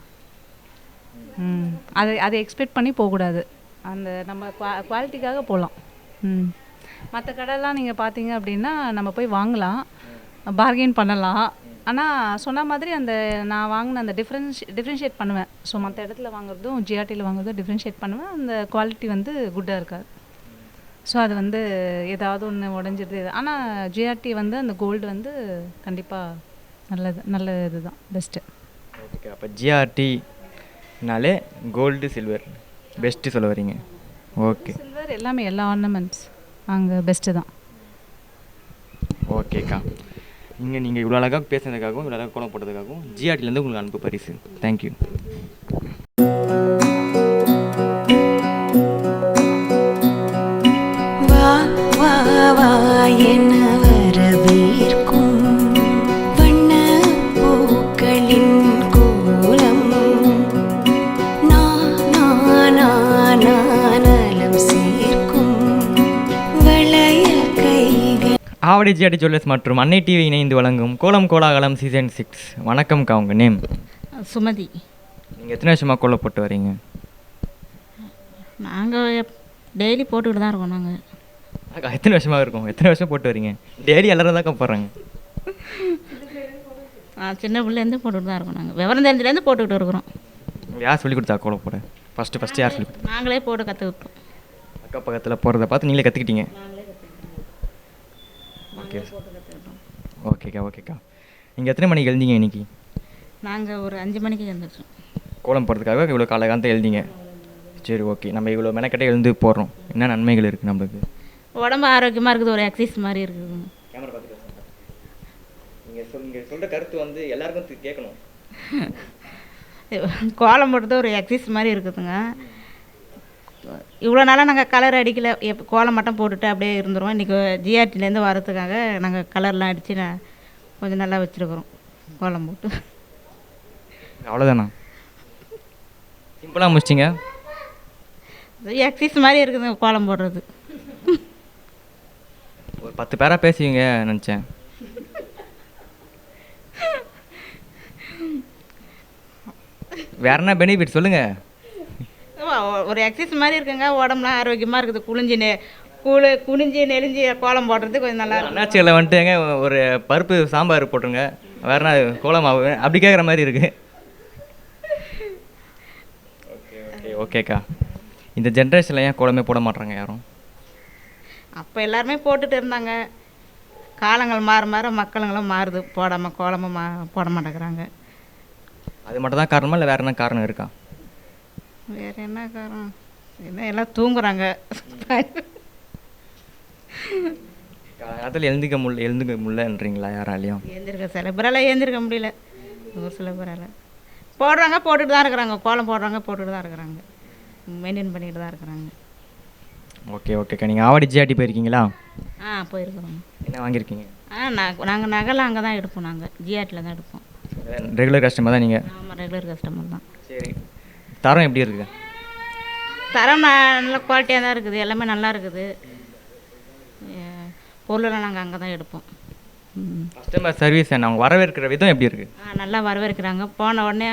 அதை எக்ஸ்பெக்ட் பண்ணி போகக்கூடாது. அந்த நம்ம குவாலிட்டிக்காக போகலாம். மற்ற கடைலாம் நீங்கள் பார்த்தீங்க அப்படின்னா நம்ம போய் வாங்கலாம், பார்கெயின் பண்ணலாம். ஆனால் சொன்ன மாதிரி அந்த நான் வாங்கின அந்த டிஃப்ரென்ஷியேட் பண்ணுவேன். ஸோ மற்ற இடத்துல வாங்குறதும் ஜிஆர்டியில் வாங்குறதும் டிஃப்ரென்ஷியேட் பண்ணுவேன். அந்த குவாலிட்டி வந்து குட்டாக இருக்காது. ஸோ அது வந்து ஏதாவது ஒன்று உடஞ்சிடுது. ஆனால் ஜிஆர்டி வந்து அந்த கோல்டு வந்து கண்டிப்பாக நல்ல இதுதான், பெஸ்ட்டு. ஓகே. அப்போ ஜிஆர்டினாலே கோல்டு சில்வர் பெஸ்ட்டு சொல்ல வரீங்க? ஓகே. சில்வர் எல்லாமே, எல்லா ஆர்னமெண்ட்ஸ் அங்கே பெஸ்ட்டு தான். ஓகேக்கா. நீங்கள் இவ்வளோ அழகாக பேசுனதுக்காகவும் இவ்வளோ அழகாக கோலம் போட்டதுக்காகவும் ஜிஆர்டிலேருந்து உங்களுக்கு அனுப்பு பரிசு. தேங்க்யூ. என வரவேற்கும் வண்ண பூக்களின் கோலம் நலம் சேர்க்கும் வளையல் கைகள். ஆவடி ஜிஆர்டி ஜுவல்லர்ஸ் மற்றும் அன்னை டிவி இணைந்து வழங்கும் கோலம் கோலாகலம் சீசன் 6. வணக்கம்க்கா, உங்கள் நேம்? சுமதி. நீங்கள் எத்தனை வருஷமாக கோலம் போட்டு வரீங்க? நாங்கள் டெய்லி போட்டுக்கிட்டு தான் இருக்கோம். நாங்கள் எத்தனை வருஷமாக இருக்கும்? எத்தனை வருஷம் போட்டு வரீங்க? டெய்லி எல்லாரும் தான் போடுறாங்க. சின்ன பிள்ளைலேருந்து போட்டுக்கிட்டு தான் இருக்கோம். நாங்கள் விவரம் தெரிஞ்சதுலேருந்து போட்டுக்கிட்டு இருக்கிறோம். யார் சொல்லிக் கொடுத்தா கோலம் போட? ஃபஸ்ட்டு யார் சொல்லிக் கொடுத்தா? நாங்களே போட்டு கற்றுக்கிட்டோம். அக்கா பக்கத்தில் போகிறத பார்த்து நீங்களே கற்றுக்கிட்டீங்க? ஓகே. ஓகேக்கா. நீங்கள் எத்தனை மணிக்கு எழுந்தீங்க இன்னைக்கு? நாங்கள் ஒரு 5 மணிக்கு எழுந்திரிச்சோம். கோலம் போடுறதுக்காக இவ்வளோ காலகாலத்தை எழுதிங்க? சரி, ஓகே. நம்ம இவ்வளோ மெனக்கட்டே எழுந்து போடுறோம், என்ன நன்மைகள் இருக்குது நம்மளுக்கு? உடம்பு ஆரோக்கியமாக இருக்குது, ஒரு எக்ஸசைஸ் மாதிரி இருக்குது. கேமரா பார்த்துட்டு நீங்கள் சொல்கிற கருத்து வந்து எல்லாருக்கும் கேட்கணும். கோலம் போடுறது ஒரு எக்ஸசைஸ் மாதிரி இருக்குதுங்க. இவ்வளோ நாளாக நாங்கள் கலர் அடிக்கலை, கோலம் மட்டும் போட்டுட்டு அப்படியே இருந்துருவோம். இன்றைக்கி ஜிஆர்டிலேருந்து வரதுக்காக நாங்கள் கலர்லாம் அடித்து கொஞ்சம் நல்லா வச்சுருக்குறோம் கோலம் போட்டு. அவ்வளோதானா? சிம்பிளாக முடிச்சிங்க. எக்ஸசைஸ் மாதிரி இருக்குது கோலம் போடுறது. ஒரு 10 பேராக பேசுவீங்க நினச்சேன். வேற என்ன பெனிஃபிட் சொல்லுங்கள். ஒரு எக்ஸசைஸ் மாதிரி இருக்குங்க, உடம்புலாம் ஆரோக்கியமாக இருக்குது. குனிஞ்சு நெளிஞ்சு கோலம் போடுறது கொஞ்சம் நல்லா இருக்கும். அண்ணாச்சியில் வந்துட்டுங்க ஒரு பருப்பு சாம்பார் போட்டுருங்க, வேற என்ன கோலம் மாவு அப்படி கேட்குற மாதிரி இருக்குது. ஓகேக்கா. இந்த ஜென்ரேஷனில் ஏன் கோலமே போட மாட்டாங்க யாரும்? அப்போ எல்லாருமே போட்டுட்டு இருந்தாங்க. காலங்கள் மாற மாற மக்களுங்களும் மாறுது, போடாமல் கோலமும் போட மாட்டேங்கிறாங்க. அது மட்டும் தான் காரணமா இல்லை வேறு என்ன காரணம் இருக்கா? வேறு என்ன காரணம்? என்ன எல்லாம் தூங்குறாங்க. காலத்தில் எழுந்துக்க முடியலன்றீங்களா யாராலையும்? சில பேரால் எழுந்திருக்க முடியல, ஒரு சில பேரால் போடுறாங்க, போட்டுட்டு தான் இருக்கிறாங்க. கோலம் போடுறாங்க, போட்டுட்டு தான் இருக்கிறாங்க, மெயின்டைன் பண்ணிட்டு தான் இருக்கிறாங்க. ஓகேக்கா. நீங்கள் ஆவடி ஜிஆர்டி போயிருக்கீங்களா? போயிருக்கிறோம். என்ன வாங்கியிருக்கீங்க? நாங்கள் நகைலாம் அங்கே தான் எடுப்போம், நாங்கள் ஜிஆர்டியில் தான் எடுப்போம். ரெகுலர் கஸ்டமர் தான் நீங்கள்? ஆமாம், ரெகுலர் கஸ்டமர் தான். சரி, தரம் எப்படி இருக்குது? தரம் நல்ல குவாலிட்டியாக தான் இருக்குது, எல்லாமே நல்லா இருக்குது. பொருளெல்லாம் நாங்கள் அங்கே தான் எடுப்போம். கஸ்டமர் சர்வீஸ் என்ன, அவங்க வரவேற்கிற விதம் எப்படி இருக்குது? நல்லா வரவேற்கிறாங்க. போன உடனே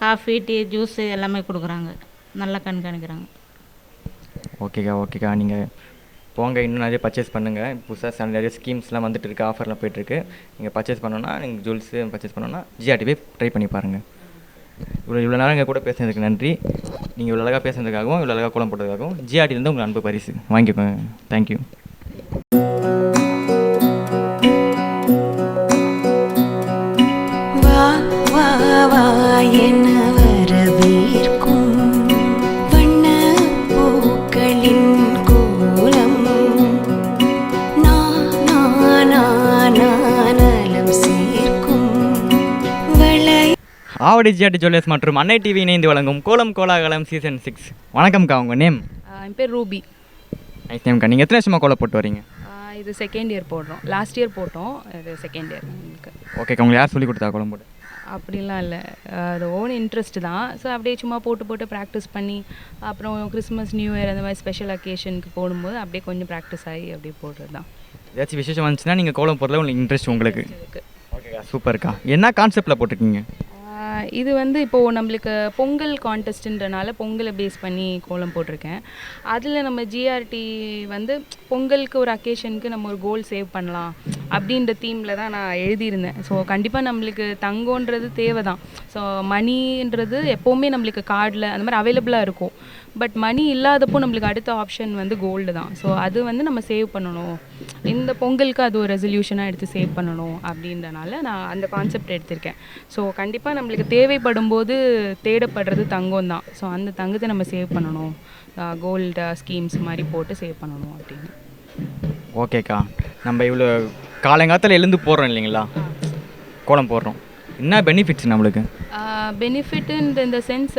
காஃபி, டீ, ஜூஸு எல்லாமே கொடுக்குறாங்க, நல்லா கண்காணிக்கிறாங்க. ஓகேக்கா. நீங்கள் போங்க, இன்னும் நிறைய பர்ச்சேஸ் பண்ணுங்கள். புதுசாக நிறைய ஸ்கீம்ஸ்லாம் வந்துட்டு இருக்குது, ஆஃபர்லாம் போய்ட்டுருக்கு. நீங்கள் பர்ச்சேஸ் பண்ணோன்னா, நீங்கள் ஜுவல்ஸு பர்ச்சேஸ் பண்ணோன்னா ஜிஆர்டி போய் ட்ரை பண்ணி பாருங்கள். இவ்வளோ நேரம் எங்கள் கூட பேசுனதுக்கு நன்றி. நீங்கள் இவ்வளோ அழகாக பேசுனதுக்காகவும் இவ்வளோ அழகாக கோலம் போட்டதுக்காகவும் ஜிஆர்டிலேருந்து உங்கள் அன்பு பரிசு வாங்கிக்கோங்க. தேங்க்யூ. என வரவேற்கும் வண்ண பூக்களின் கோலம் நலம் சேர்க்கும் ஆவடி ஜிஆர்டி ஜுவல்லர்ஸ் மற்றும் அன்னை டிவி இணைந்து வழங்கும் கோலம் கோலாகலம் சீசன் 6. வணக்கம்க்கா, உங்கள் நேம்? என் பேர் ரூபி. நைஸ் நேம்க்கா. நீங்கள் எத்தனை வருஷமாக கோலம் போட்டு வரீங்க? இது செகண்ட் இயர் போடுறோம். லாஸ்ட் இயர் போட்டோம், இது செகண்ட் இயர். ஓகேக்கா. உங்களுக்கு யார் சொல்லிக் கொடுத்தா கோலம் போட்டு? அப்படிலாம் இல்லை, அது ஓன் இன்ட்ரெஸ்ட் தான். ஸோ அப்படியே சும்மா போட்டு ப்ராக்டிஸ் பண்ணி அப்புறம் கிறிஸ்மஸ், நியூ இயர் அந்த மாதிரி ஸ்பெஷல் அக்கேஷனுக்கு போடும்போது அப்படியே கொஞ்சம் ப்ராக்டிஸ் ஆகி அப்படியே போடுறது தான். ஏதாச்சும் விசேஷம் வந்துச்சுன்னா நீங்கள் கோலம் போடுறதுல உங்களுக்கு இன்ட்ரெஸ்ட் உங்களுக்கு? ஓகேக்கா, சூப்பர்க்கா. என்ன கான்செப்டில் போட்டிருக்கீங்க? இது வந்து இப்போது நம்மளுக்கு பொங்கல் கான்டெஸ்ட்டுன்றனால பொங்கலை பேஸ் பண்ணி கோலம் போட்டிருக்கேன். அதில் நம்ம ஜிஆர்டி வந்து பொங்கலுக்கு ஒரு அக்கேஷனுக்கு நம்ம ஒரு கோல் சேவ் பண்ணலாம் அப்படின்ற தீமில் தான் நான் எழுதியிருந்தேன். ஸோ கண்டிப்பாக நம்மளுக்கு தங்கன்றது தேவை தான். ஸோ மணின்றது எப்போவுமே நம்மளுக்கு கார்டில் அந்த மாதிரி அவைலபிளாக இருக்கும். பட் மணி இல்லாதப்போ நம்மளுக்கு அடுத்த ஆப்ஷன் வந்து கோல்டு தான். ஸோ அது வந்து நம்ம சேவ் பண்ணணும், இந்த பொங்கலுக்கு அது ஒரு ரெசல்யூஷனாக எடுத்து சேவ் பண்ணணும் அப்படின்றனால நான் அந்த கான்செப்ட் எடுத்திருக்கேன். ஸோ கண்டிப்பாக நம்மளுக்கு தேவைப்படும் போது தேடப்படுறது தங்கம் தான். ஸோ அந்த தங்கத்தை நம்ம சேவ் பண்ணணும், கோல்டு ஸ்கீம்ஸ் மாதிரி போட்டு சேவ் பண்ணணும் அப்படின்னு. ஓகேக்கா. நம்ம இவ்வளோ காலங்காலத்தில் எழுந்து போடுறோம் இல்லைங்களா, கோலம் போடுறோம், என்ன பெனிஃபிட்ஸ் நம்மளுக்கு? பெனிஃபிட் இந்த சென்ஸ்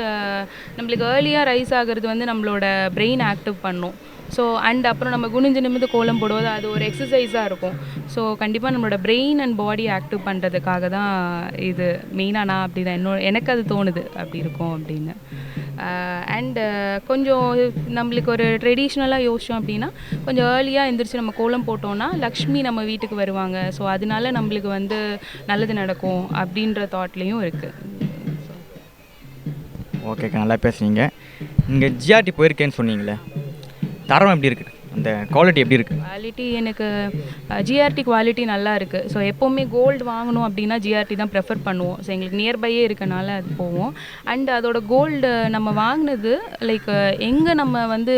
நம்மளுக்கு ஏர்லியாக ரைஸ் ஆகிறது வந்து நம்மளோட பிரெயின் ஆக்டிவ் பண்ணும். ஸோ அண்ட் அப்புறம் நம்ம குனிஞ்சு நிமிந்து கோலம் போடுவது அது ஒரு எக்ஸசைஸாக இருக்கும். ஸோ கண்டிப்பாக நம்மளோட பிரெயின் அண்ட் பாடி ஆக்டிவ் பண்ணுறதுக்காக தான் இது மெயினாக நான் அப்படி தான் எனக்கு அது தோணுது அப்படி இருக்கும் அப்படின்னு. அண்டு கொஞ்சம் நம்மளுக்கு ஒரு ட்ரெடிஷ்னலாக யோசிச்சோம் அப்படின்னா கொஞ்சம் ஏர்லியாக எழுந்திரிச்சு நம்ம கோலம் போட்டோம்னா லக்ஷ்மி நம்ம வீட்டுக்கு வருவாங்க. ஸோ அதனால நம்மளுக்கு வந்து நல்லது நடக்கும் அப்படின்ற தாட்லேயும் இருக்குது. ஓகேக்கா, நல்லா பேசுனீங்க. இங்கே ஜிஆர்டி போயிருக்கேன்னு சொன்னீங்களே, தரம் எப்படி இருக்குது, அந்த குவாலிட்டி எப்படி இருக்குது? குவாலிட்டி எனக்கு ஜிஆர்டி குவாலிட்டி நல்லா இருக்குது. ஸோ எப்போவுமே கோல்டு வாங்கணும் அப்படின்னா ஜிஆர்டி தான் ப்ரெஃபர் பண்ணுவோம். ஸோ எங்களுக்கு நியர்பையே இருக்கனால அது போவோம். அண்ட் அதோட கோல்டு நம்ம வாங்கினது லைக் எங்கே நம்ம வந்து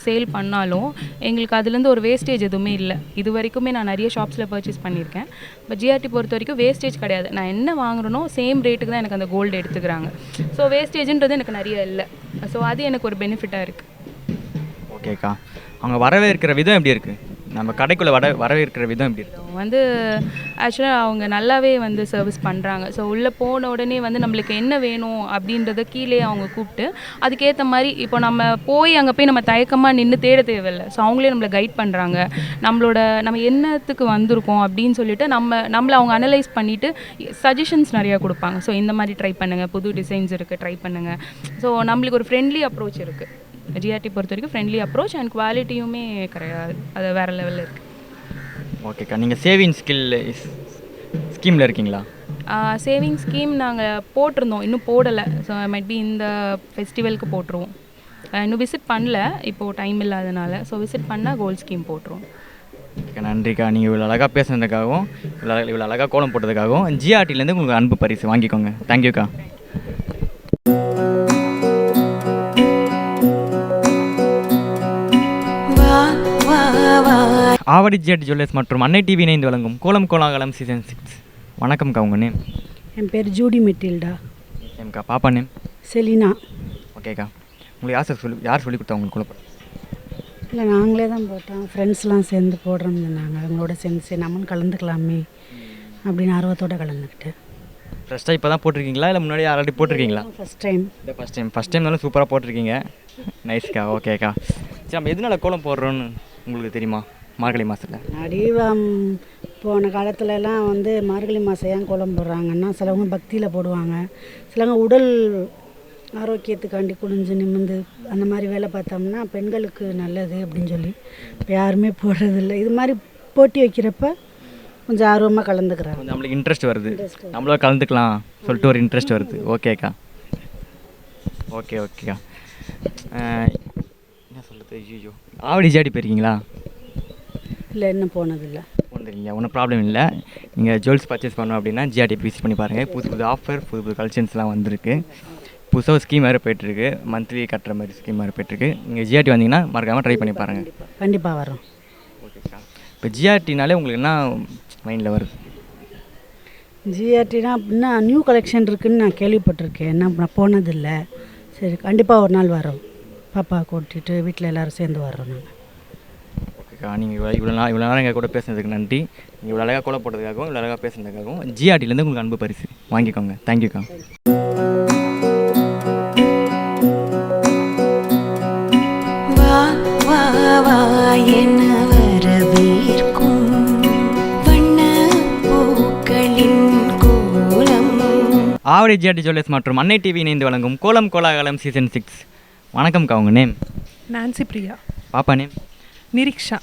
சேல் பண்ணாலும் எங்களுக்கு அதுலேருந்து ஒரு வேஸ்டேஜ் எதுவுமே இல்லை. இது வரைக்குமே நான் நிறைய ஷாப்ஸில் பர்ச்சேஸ் பண்ணியிருக்கேன். பட் ஜிஆர்டி பொறுத்த வரைக்கும் வேஸ்டேஜ் கிடையாது. நான் என்ன வாங்குறனோ சேம் ரேட்டுக்கு தான் எனக்கு அந்த கோல்டு எடுத்துக்கிறாங்க. ஸோ வேஸ்டேஜ்ன்றது எனக்கு நிறைய இல்லை. ஸோ அது எனக்கு ஒரு பெனிஃபிட்டாக இருக்குது. ஓகேக்கா. அவங்க வரவேற்கிற விதம் எப்படி இருக்குது, நம்ம கடைக்குள்ளே வரவேற்கிற விதம் எப்படி இருக்குது? வந்து ஆக்சுவலாக அவங்க நல்லாவே வந்து சர்வீஸ் பண்ணுறாங்க. ஸோ உள்ளே போன உடனே வந்து நம்மளுக்கு என்ன வேணும் அப்படின்றத கீழே அவங்க கூப்பிட்டு அதுக்கேற்ற மாதிரி இப்போ நம்ம போய் அங்கே போய் நம்ம தயக்கமாக நின்று தேட தேவையில்லை. ஸோ அவங்களே நம்மளை கைட் பண்ணுறாங்க. நம்ம என்னத்துக்கு வந்திருக்கோம் அப்படின்னு சொல்லிட்டு நம்மளை அவங்க அனலைஸ் பண்ணிவிட்டு சஜஷன்ஸ் நிறையா கொடுப்பாங்க. ஸோ இந்த மாதிரி ட்ரை பண்ணுங்கள், புது டிசைன்ஸ் இருக்குது, ட்ரை பண்ணுங்கள். ஸோ நம்மளுக்கு ஒரு ஃப்ரெண்ட்லி அப்ரோச் இருக்குது. ஜிஆர்டி பொறுத்த வரைக்கும் ஃப்ரெண்ட்லி அப்ரோச் அண்ட் குவாலிட்டியுமே கிடையாது, அது வேறு லெவலில் இருக்குது. ஓகேக்கா. நீங்கள் சேவிங் ஸ்கீமில் இருக்கீங்களா? சேவிங் ஸ்கீம் நாங்கள் போட்டிருந்தோம், இன்னும் போடலை. ஸோ மைட் பி இந்த ஃபெஸ்டிவலுக்கு போட்டுருவோம். இன்னும் விசிட் பண்ணல, இப்போது டைம் இல்லாதனால. ஸோ விசிட் பண்ணால் கோல்ட் ஸ்கீம் போட்டுருவோம். ஓகேக்கா, நன்றிக்கா. நீங்கள் இவ்வளோ அழகாக பேசுனதுக்காகவும் இவ்வளோ அழகாக கோலம் போட்டதுக்காகவும் ஜிஆர்டிலேருந்து உங்களுக்கு அன்பு பரிசு வாங்கிக்கோங்க. தேங்க்யூக்கா. ஆவடி ஜிஆர்டி ஜுவல்லர்ஸ் மற்றும் அன்னை டிவி இணைந்து வழங்கும் கோலம் கோலாகலம் சீசன் 6. வணக்கம்க்கா, உங்கள் நேம்? என் பேர் ஜூடி மெட்டில்டா. ஏம்க்கா, பாப்பா நேம்? செலினா. ஓகேக்கா. உங்களுக்கு யார் சொல்லி கொடுத்தா உங்களுக்கு கோலம்? இல்லை, நாங்களே தான் போட்டோம். ஃப்ரெண்ட்ஸ்லாம் சேர்ந்து போடுறோம்னு சொன்னாங்க. அவங்களோட சேர்ந்து சரி நம்மளும் கலந்துக்கலாமே அப்படின்னு ஆர்வத்தோடு கலந்துக்கிட்டேன். ஃபஸ்ட்டாக இப்போ தான் போட்டிருக்கீங்களா இல்லை முன்னாடி ஆல்ரெடி போட்டிருக்கீங்களா? First time. இந்த ஃபஸ்ட் டைம் தானே சூப்பராக போட்டிருக்கீங்க. நைஸ்க்கா. ஓகேக்கா. சரி, நம்ம எதனால கோலம் போடுறோன்னு உங்களுக்கு தெரியுமா? மார்கழி மாதத்தில் அடிவாம் போன காலத்துலலாம் வந்து மார்கழி மாதம் ஏன் கோலம் போடுறாங்கன்னா, சிலவங்க பக்தியில் போடுவாங்க, சிலவங்க உடல் ஆரோக்கியத்துக்காண்டி குனிஞ்சு நிமிந்து அந்த மாதிரி வேலை பார்த்தோம்னா பெண்களுக்கு நல்லது அப்படின்னு சொல்லி இப்போ யாருமே போடுறதில்ல. இது மாதிரி போட்டி வைக்கிறப்ப கொஞ்சம் ஆர்வமாக கலந்துக்கிறாங்க. கொஞ்சம் நம்மளுக்கு இன்ட்ரெஸ்ட் வருது, நம்மள கலந்துக்கலாம் சொல்லிட்டு ஒரு இன்ட்ரெஸ்ட் வருது. ஓகேக்கா. ஓகேக்கா. என்ன சொல்கிறது, ஐயோ, ஆவடி ஜிஆர்டி போயிருக்கீங்களா? இல்லை, இன்னும் போனதில்லை. போனதில்லையா? ஒன்றும் ப்ராப்ளம் இல்லை. நீங்கள் ஜுவல்ஸ் பர்ச்சேஸ் பண்ணோம் அப்படின்னா ஜிஆர்டி விசிட் பண்ணி பாருங்கள். புது ஆஃபர், புது கலெக்ஷன்ஸ்லாம் வந்திருக்கு. புதுசாக ஒரு ஸ்கீம் வேறு போய்ட்டுருக்கு, மந்த்லி கட்டுற மாதிரி ஸ்கீம் வேறு போய்ட்டுருக்கு. நீங்கள் ஜிஆர்டி வந்தீங்கன்னா மறக்காமல் ட்ரை பண்ணி பாருங்கள். கண்டிப்பாக வரோம். ஓகேக்கா. இப்போ ஜிஆர்டினாலே உங்களுக்கு என்ன மைண்டில் வருது? ஜிஆர்டினா இன்னும் நியூ கலெக்ஷன் இருக்குதுன்னு நான் கேள்விப்பட்டிருக்கேன். நான் போனதில்லை. சரி, கண்டிப்பாக ஒரு நாள் வரோம். பாப்பா கூட்டிகிட்டு வீட்டில் எல்லோரும் சேர்ந்து வர்றோம் நாங்கள். ஓகேக்கா. நீங்கள் இவ்வளோ நேரம் எங்கள் கூட பேசுனதுக்கு நன்றி. நீங்கள் இவ்வளோ அழகாக கோலம் போட்டதுக்காகவும் இவ்வளோ அழகாக பேசுனதுக்காகவும் ஜிஆர்டிலேருந்து உங்களுக்கு அன்பு பரிசு வாங்கிக்கோங்க. தேங்க்யூக்கா. என்ன வரவேற்கும் வண்ண பூக்களின் கோலம். ஆவடி ஜிஆர்டி ஜுவல்லர்ஸ் மற்றும் அன்னை டிவி இணைந்து வழங்கும் கோலம் கோலாகலம் சீசன் 6. வணக்கம்க்கா, உங்கள் நேம்? நான்சி பிரியா. பாப்பா நேம்? நிரீக்ஷா.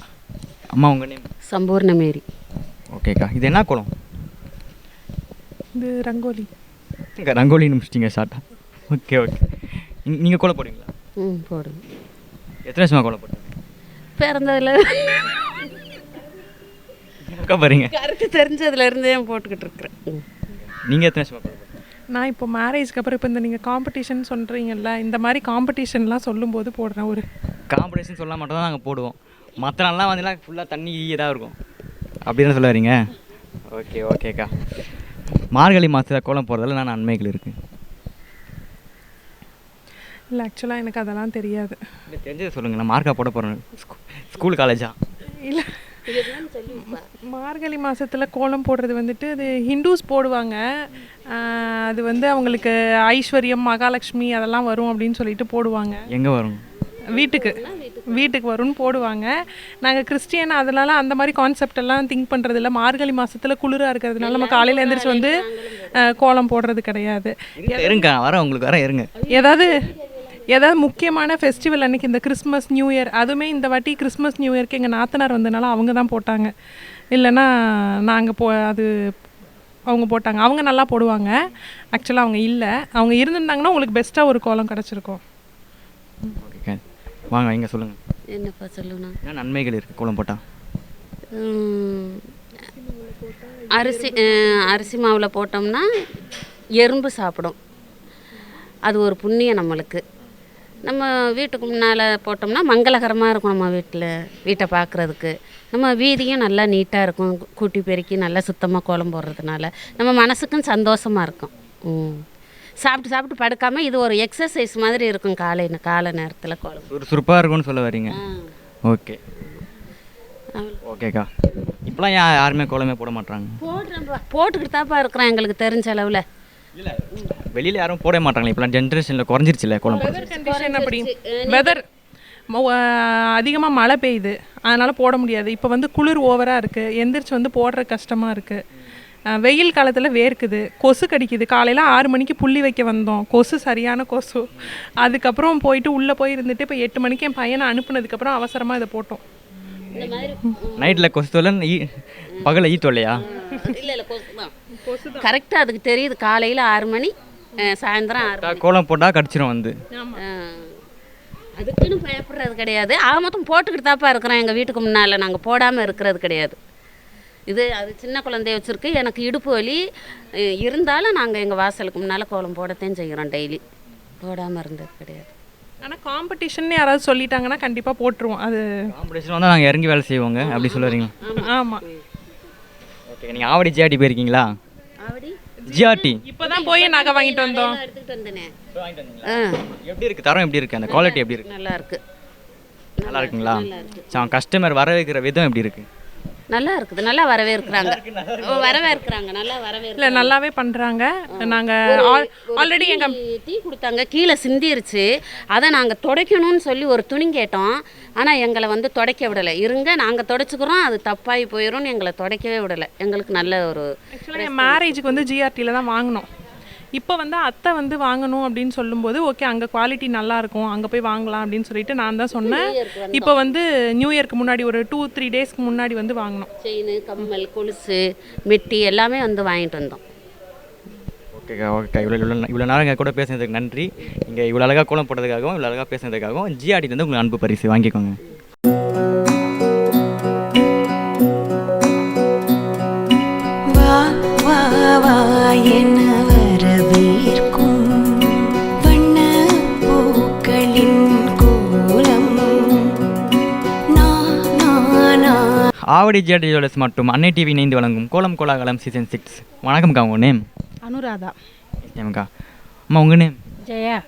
அம்மா, உங்கள் நேம்? சம்பூர்ணமேரி. ஓகேக்கா. இது என்ன கோலம்? இது ரங்கோலி. ரங்கோலின்னு முடிச்சிட்டிங்க ஷார்ட்டாக. ஓகே. நீங்கள் கோலம் போடுவீங்களா? போடுங்க. எத்தனை வருஷமாக கோலம் போடுங்க? பிறந்ததில் பாருங்க, கருத்து தெரிஞ்சதுலேருந்தே போட்டுக்கிட்டு இருக்கிறேன். நீங்கள் எத்தனை வருஷமாக கோலம்? நான் இப்போ மேரேஜ்க்கு அப்புறம் இப்போ இந்த நீங்கள் காம்படிஷன் சொல்கிறீங்கல்ல, இந்த மாதிரி காம்படிஷன்லாம் சொல்லும்போது போடுறேன். ஒரு காம்படிஷன் சொல்ல மட்டும் தான் நாங்கள் போடுவோம். மற்ற நாள்லாம் வந்தீங்கன்னா ஃபுல்லாக தண்ணி இதாக இருக்கும். அப்படி தானே சொல்ல வரீங்க? ஓகேக்கா. மார்கழி மாதத்தில் கோலம் போடுறதுல நான் நன்மைகள் இருக்குது. இல்லை, ஆக்சுவலாக எனக்கு அதெல்லாம் தெரியாது. இல்லை, தெரிஞ்சதை சொல்லுங்கள். நான் மார்க்காக போட போகிறேன். ஸ்கூல் காலேஜா? இல்லை, மார்கழி மாதத்தில் கோலம் போடுறது வந்துட்டு அது ஹிந்துஸ் போடுவாங்க. அது வந்து அவங்களுக்கு ஐஸ்வர்யம், மகாலட்சுமி அதெல்லாம் வரும் அப்படின்னு சொல்லிட்டு போடுவாங்க. எங்கே வரும்? வீட்டுக்கு வரும்னு போடுவாங்க. நாங்கள் கிறிஸ்டியன், அதனால அந்த மாதிரி கான்செப்ட் எல்லாம் திங்க் பண்ணுறதில்ல. மார்கழி மாதத்தில் குளிராக இருக்கிறதுனால நம்ம காலையில் எழுந்திரிச்சு வந்து கோலம் போடுறது கிடையாது. இருங்க, வரேன் உங்களுக்கு, இருங்க. ஏதாவது முக்கியமான ஃபெஸ்டிவல் அன்றைக்கி, இந்த கிறிஸ்மஸ், நியூ இயர், அதுவுமே இந்த வாட்டி கிறிஸ்மஸ் நியூ இயர்க்கு எங்கள் நாத்தனார் வந்தனால அவங்க தான் போட்டாங்க. இல்லைன்னா நாங்கள் அது அவங்க போட்டாங்க. அவங்க நல்லா போடுவாங்க. ஆக்சுவலாக அவங்க இல்லை, அவங்க இருந்திருந்தாங்கன்னா உங்களுக்கு பெஸ்ட்டாக ஒரு கோலம் கிடச்சிருக்கும். ஓகே, வாங்க இங்கே சொல்லுங்கள். என்னப்பா சொல்லணும்? என்ன நன்மைகள் இருக்குது கோலம் போட்டால்? அரிசி மாவில் போட்டோம்னா எறும்பு சாப்பிடும், அது ஒரு புண்ணியம் நம்மளுக்கு. நம்ம வீட்டுக்கு முன்னால் போட்டோம்னா மங்களகரமாக இருக்கும். நம்ம வீட்டை பார்க்குறதுக்கு நம்ம வீதியும் நல்லா நீட்டாக இருக்கும். கூட்டி பெருக்கி நல்லா சுத்தமாக கோலம் போடுறதுனால நம்ம மனசுக்கும் சந்தோஷமாக இருக்கும். சாப்பிட்டு படுக்காமல் இது ஒரு எக்ஸசைஸ் மாதிரி இருக்கும். காலை நேரத்தில் கோலம் சுறுசுறுப்பாக இருக்கும்னு சொல்ல வரீங்க? ஓகே. ஓகேக்கா. இப்போலாம் யாருமே கோலமே போட மாட்டாங்க. போட்டுக்கிட்டு தான்ப்பா இருக்கிறேன் எங்களுக்கு தெரிஞ்ச அளவில். இல்லை வெளியில் யாரும் போட மாட்டாங்களே, இப்போலாம் ஜென்ரேஷனில் குறைஞ்சிருச்சுல்ல கோலம். வெதர் கண்டிஷன் அப்படி வெதர் அதிகமாக மழை பெய்யுது, அதனால் போட முடியாது. இப்போ வந்து குளிர் ஓவராக இருக்குது, எந்திரிச்சு வந்து போடுற கஷ்டமாக இருக்குது. வெயில் காலத்தில் வேர்க்குது, கொசு கடிக்குது. காலையில் 6 மணிக்கு புள்ளி வைக்க வந்தோம், கொசு சரியான கொசு. அதுக்கப்புறம் போயிட்டு உள்ளே போய் இருந்துட்டு இப்போ 8 மணிக்கு என் பையனை அனுப்புனதுக்கப்புறம் அவசரமாக இதை போட்டோம். நைட்டில் கொசு தொல்லை, பகலில் ஈ தொல்லையா? இல்லை இல்லை கொசு தான் கரெக்டாக அதுக்கு தெரியுது. காலையில் 6 மணி, சாயந்தரம் 6 மணி கோலம் போட்டால் கடிச்சிடும் வந்து. அதுக்குன்னு பயப்படுறது கிடையாது. ஆக மொத்தம் போட்டுக்கிட்டு தாப்பா இருக்கிறோம் எங்கள் வீட்டுக்கு முன்னால், நாங்கள் போடாமல் இருக்கிறது கிடையாது. இது அது சின்ன குழந்தைய வச்சுருக்கு, எனக்கு இடுப்பு வலி இருந்தாலும் நாங்கள் எங்கள் வாசலுக்கு முன்னால் கோலம் போடத்தான் செய்கிறோம் டெய்லி, போடாமல் இருந்தது கிடையாது. ஆனால் காம்படிஷன் யாராவது சொல்லிட்டாங்கன்னா கண்டிப்பாக போட்டுருவோம். அது காம்படிஷன் வந்தால் நாங்கள் இறங்கி வேலை செய்வோங்க, அப்படி சொல்லுறீங்க? ஆமாம். ஓகே, நீங்கள் ஆவடி ஜிஆர்டி போயிருக்கீங்களா? ஜிஆர்டி இப்போ தான் போய் நகை வாங்கிட்டு வந்தோம். எடுத்துக்கிட்டு வந்தேனே. எப்படி இருக்குது தரம், எப்படி இருக்குது அந்த குவாலிட்டி, எப்படி இருக்குது? நல்லா இருக்குது. நல்லா இருக்குங்களா? சரி, கஸ்டமர் வர வைக்கிற விதம் எப்படி இருக்குது? நல்லா இருக்குது, நல்லா வரவேற்கிறாங்க. நல்லா இல்லை நல்லாவே பண்ணுறாங்க. நாங்கள் ஆல்ரெடி எங்கள் டீ கொடுத்தாங்க, கீழே சிந்திருச்சு, அதை நாங்கள் துடைக்கணும்னு சொல்லி ஒரு துணி கேட்டோம். ஆனால் எங்களை வந்து துடைக்க விடலை. இருங்க நாங்கள் துடைச்சிக்கிறோம், அது தப்பாகி போயிடும்னு எங்களை துடைக்கவே விடலை. எங்களுக்கு நல்ல ஒரு ஆக்சுவலாக என் மேரேஜுக்கு வந்து ஜிஆர்டியில் தான் வாங்கினோம். இப்போ வந்து அத்தை வந்து வாங்கணும் அப்படின்னு சொல்லும்போது ஓகே அங்கே குவாலிட்டி நல்லாயிருக்கும், அங்கே போய் வாங்கலாம் அப்படின்னு சொல்லிட்டு நான் தான் சொன்னேன். இப்போ வந்து நியூ இயர்க்கு முன்னாடி ஒரு 2-3 டேஸ்க்கு முன்னாடி வந்து வாங்கினோம். செயின், கம்மல், கொலுசு, மெட்டி எல்லாமே வந்து வாங்கிட்டு வந்தோம். ஓகேக்கா. ஓகேக்கா, இவ்வளோ நேரம் எங்கள் கூட பேசுனதுக்கு நன்றி. நீங்கள் இவ்வளோ அழகாக கோலம் போட்டதுக்காகவும் இவ்வளோ அழகாக பேசுனதுக்காகவும் ஜிஆர்டிலேருந்து உங்களுக்கு அன்பு பரிசு வாங்கிக்கோங்க. என்ன வரவேற்கும் வண்ண பூக்களின் கோலம். ஆவடி ஜிஆர்டி ஜுவல்லர்ஸ் மற்றும் அன்னை டிவி இணைந்து வழங்கும் கோலம் கோலாகலம் சீசன் 6. வணக்கம்க்கா, உங்கள் நேம்? அனுராதா. நேம்க்கா. அம்மா உங்கள் நேம்? ஜெயா.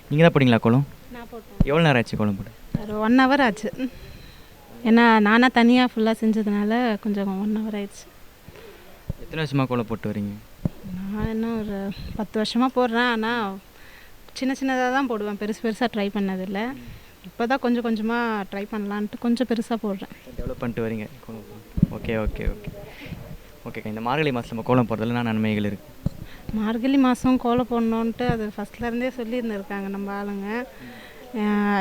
நீங்கள் தான் போட்டிங்களா கோலம்? நான் போட்டேன். எவ்வளோ நேரம் ஆச்சு கோலம் போட்டு? ஒரு 1 hour ஆச்சு. ஏன்னா நானாக தனியாக ஃபுல்லாக செஞ்சதுனால கொஞ்சம் 1 hour ஆயிடுச்சு. எத்தனை வருஷமாக கோலம் போட்டு வரீங்க? நான் என்ன ஒரு 10 வருஷமாக போடுறேன். ஆனால் சின்னதாக தான் போடுவேன், பெருசாக ட்ரை பண்ணதில்லை. இப்போ தான் கொஞ்சம் கொஞ்சமாக ட்ரை பண்ணலான்ட்டு கொஞ்சம் பெருசாக போடுறேன். டெவலப் பண்ணிட்டு வரீங்க கோலம். ஓகே ஓகே ஓகே ஓகேக்கா. இந்த மார்கழி மாதம் நம்ம கோலம் போடுறதுல என்ன நன்மைகள் இருக்குது? மார்கழி மாதம் கோலம் போடணுன்ட்டு அது ஃபஸ்ட்லேருந்தே சொல்லியிருந்துருக்காங்க நம்ம ஆளுங்க.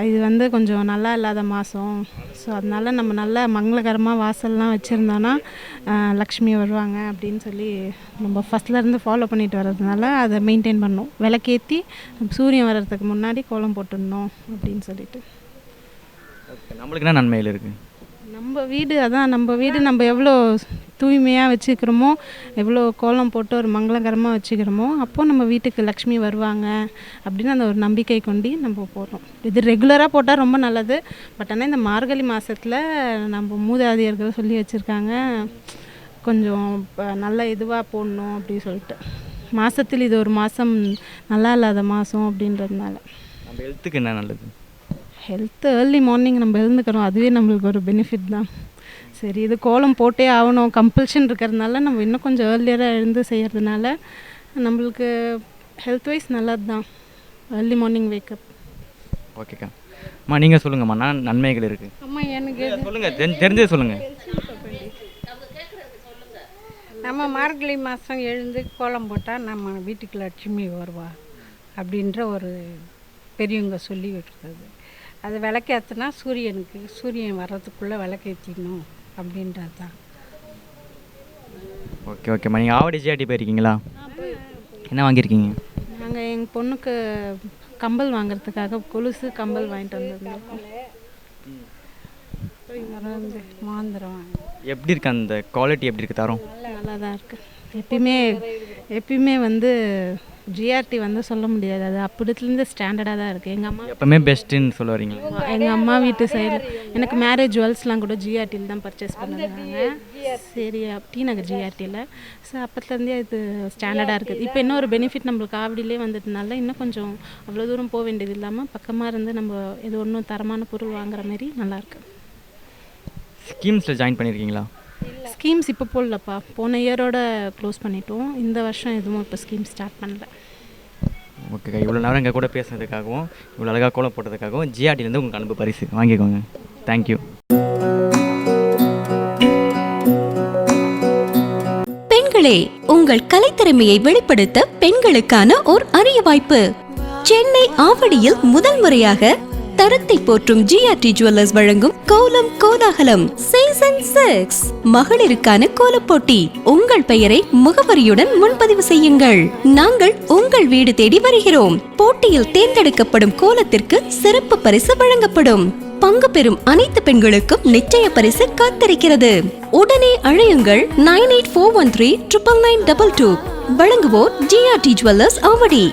இது வந்து கொஞ்சம் நல்லா இல்லாத மாதம், ஸோ அதனால் நம்ம நல்லா மங்களகரமாக வாசல்லாம் வச்சுருந்தோன்னா லக்ஷ்மி வருவாங்க அப்படின்னு சொல்லி நம்ம ஃபஸ்ட்லேருந்து ஃபாலோ பண்ணிட்டு வர்றதுனால அதை மெயின்டைன் பண்ணோம். விளக்கேற்றி சூரியன் வர்றதுக்கு முன்னாடி கோலம் போட்டுடணும் அப்படின்னு சொல்லிட்டு. நம்மளுக்கு என்ன நன்மைகள் இருக்குது? நம்ம வீடு அதான் நம்ம வீடு நம்ம எவ்வளோ தூய்மையாக வச்சுக்கிறோமோ, எவ்வளோ கோலம் போட்டு ஒரு மங்களகரமாக வச்சுக்கிறோமோ, அப்போது நம்ம வீட்டுக்கு லக்ஷ்மி வருவாங்க அப்படின்னு அந்த ஒரு நம்பிக்கை கொண்டு நம்ம போடுறோம். இது ரெகுலராக போட்டால் ரொம்ப நல்லது. பட் ஆனால் இந்த மார்கழி மாதத்தில் நம்ம மூதாதையர்கள் சொல்லி வச்சுருக்காங்க கொஞ்சம் நல்ல இதுவாக போடணும் அப்படின்னு சொல்லிட்டு. மாதத்தில் இது ஒரு மாதம் நல்லா இல்லாத மாதம் அப்படின்றதுனால. நம்ம ஹெல்த்துக்கு என்ன நல்லது? ஹெல்த்து ஏர்லி மார்னிங் நம்ம எழுந்துக்கிறோம், அதுவே நம்மளுக்கு ஒரு பெனிஃபிட் தான். சரி, இது கோலம் போட்டே ஆகணும் கம்பல்ஷன் இருக்கிறதுனால நம்ம இன்னும் கொஞ்சம் ஏர்லியராக எழுந்து செய்கிறதுனால நம்மளுக்கு ஹெல்த் வைஸ் நல்லது தான். Early morning wake up. ஓகேக்கா. அம்மா நீங்கள் சொல்லுங்கம்மா, நான் நன்மைகள் இருக்குது. அம்மா எனக்கு சொல்லுங்கள், தெரிஞ்சது சொல்லுங்கள். நம்ம மார்கழி மாதம் எழுந்து கோலம் போட்டால் நம்ம வீட்டுக்கு லட்சுமி வருவா அப்படின்ற ஒரு பெரியவங்க சொல்லி விட்டுறது. அது விளக்கேற்றினா சூரியன் வர்றதுக்குள்ளே விளக்கேற்றிடணும் அப்படின்றது தான். ஓகே ஓகேம்மா. நீங்கள் ஆவடி ஜிஆர்டி போயிருக்கீங்களா? என்ன வாங்கியிருக்கீங்க? நாங்கள் எங்கள் பொண்ணுக்கு கம்பல் வாங்குறதுக்காக கொலுசு கம்பல் வாங்கிட்டு வந்திருந்தோம். மாந்திரம் எப்படி இருக்குது அந்த குவாலிட்டி, எப்படி இருக்குது தரம்? நல்லா தான் இருக்குது. எப்பயுமே வந்து ஜிஆர்டி வந்து சொல்ல முடியாது, அது அப்படிலேருந்து ஸ்டாண்டர்டாக தான் இருக்குது. எங்கள் அம்மா எப்பவுமே பெஸ்ட்டுன்னு சொல்ல வரீங்க? எங்கள் அம்மா வீட்டு சைடு எனக்கு மேரேஜ் ஜுவல்ஸ்லாம் கூட ஜிஆர்டியில் தான் பர்ச்சேஸ் பண்ணிருந்தாங்க. சரி, டி நகர் ஜிஆர்டியில். ஸோ அப்போத்துலேருந்தே இது ஸ்டாண்டர்டாக இருக்குது. இப்போ இன்னும் ஒரு பெனிஃபிட் நம்மளுக்கு ஆவடியிலே வந்ததுனால இன்னும் கொஞ்சம் அவ்வளோ தூரம் போக வேண்டியது இல்லாமல் பக்கமாக இருந்து நம்ம இது ஒன்றும் தரமான பொருள் வாங்குற மாதிரி நல்லாயிருக்கு. ஸ்கீம்ஸில் ஜாயின் பண்ணியிருக்கீங்களா? ஸ்கீம்ஸ் இப்போ போடலப்பா, போன இயரோட க்ளோஸ் பண்ணிட்டோம். இந்த வருஷம் எதுவும் இப்போ ஸ்கீம் ஸ்டார்ட் பண்ணல. ஓகேக்கா, இவ்வளோ நேரம் எங்கள் கூட பேசுனதுக்காகவும் இவ்வளோ அழகாக கோலம் போட்டதுக்காகவும் ஜிஆர்டிலேருந்து உங்களுக்கு அனுப்பு பரிசு வாங்கிக்கோங்க. தேங்க்யூ. பெண்களே, உங்கள் கலைத்திறமையை வெளிப்படுத்த பெண்களுக்கான ஓர் அரிய வாய்ப்பு. சென்னை ஆவடியில் முதல் முறையாக தரத்தை போற்றும் ஜிஆர்டி ஜுவல்லர்ஸ் வழங்கும் கோலம் கோலாகலம் சீசன் 6 மகளிருக்கான கோலப் போட்டி. உங்கள் பெயரை முகவரியுடன் முன்பதிவு செய்யுங்கள். நாங்கள் உங்கள் வீடு தேடி வருகிறோம். போட்டியில் தேர்ந்தெடுக்கப்படும் கோலத்திற்கு சிறப்பு பரிசு வழங்கப்படும். பங்கு பெறும் அனைத்து பெண்களுக்கும் நிச்சய பரிசு காத்திருக்கிறது. உடனே அழையுங்கள் 9841399922. வழங்குவோர் ஜிஆர்டி ஜுவல்லர்ஸ் ஆவடி.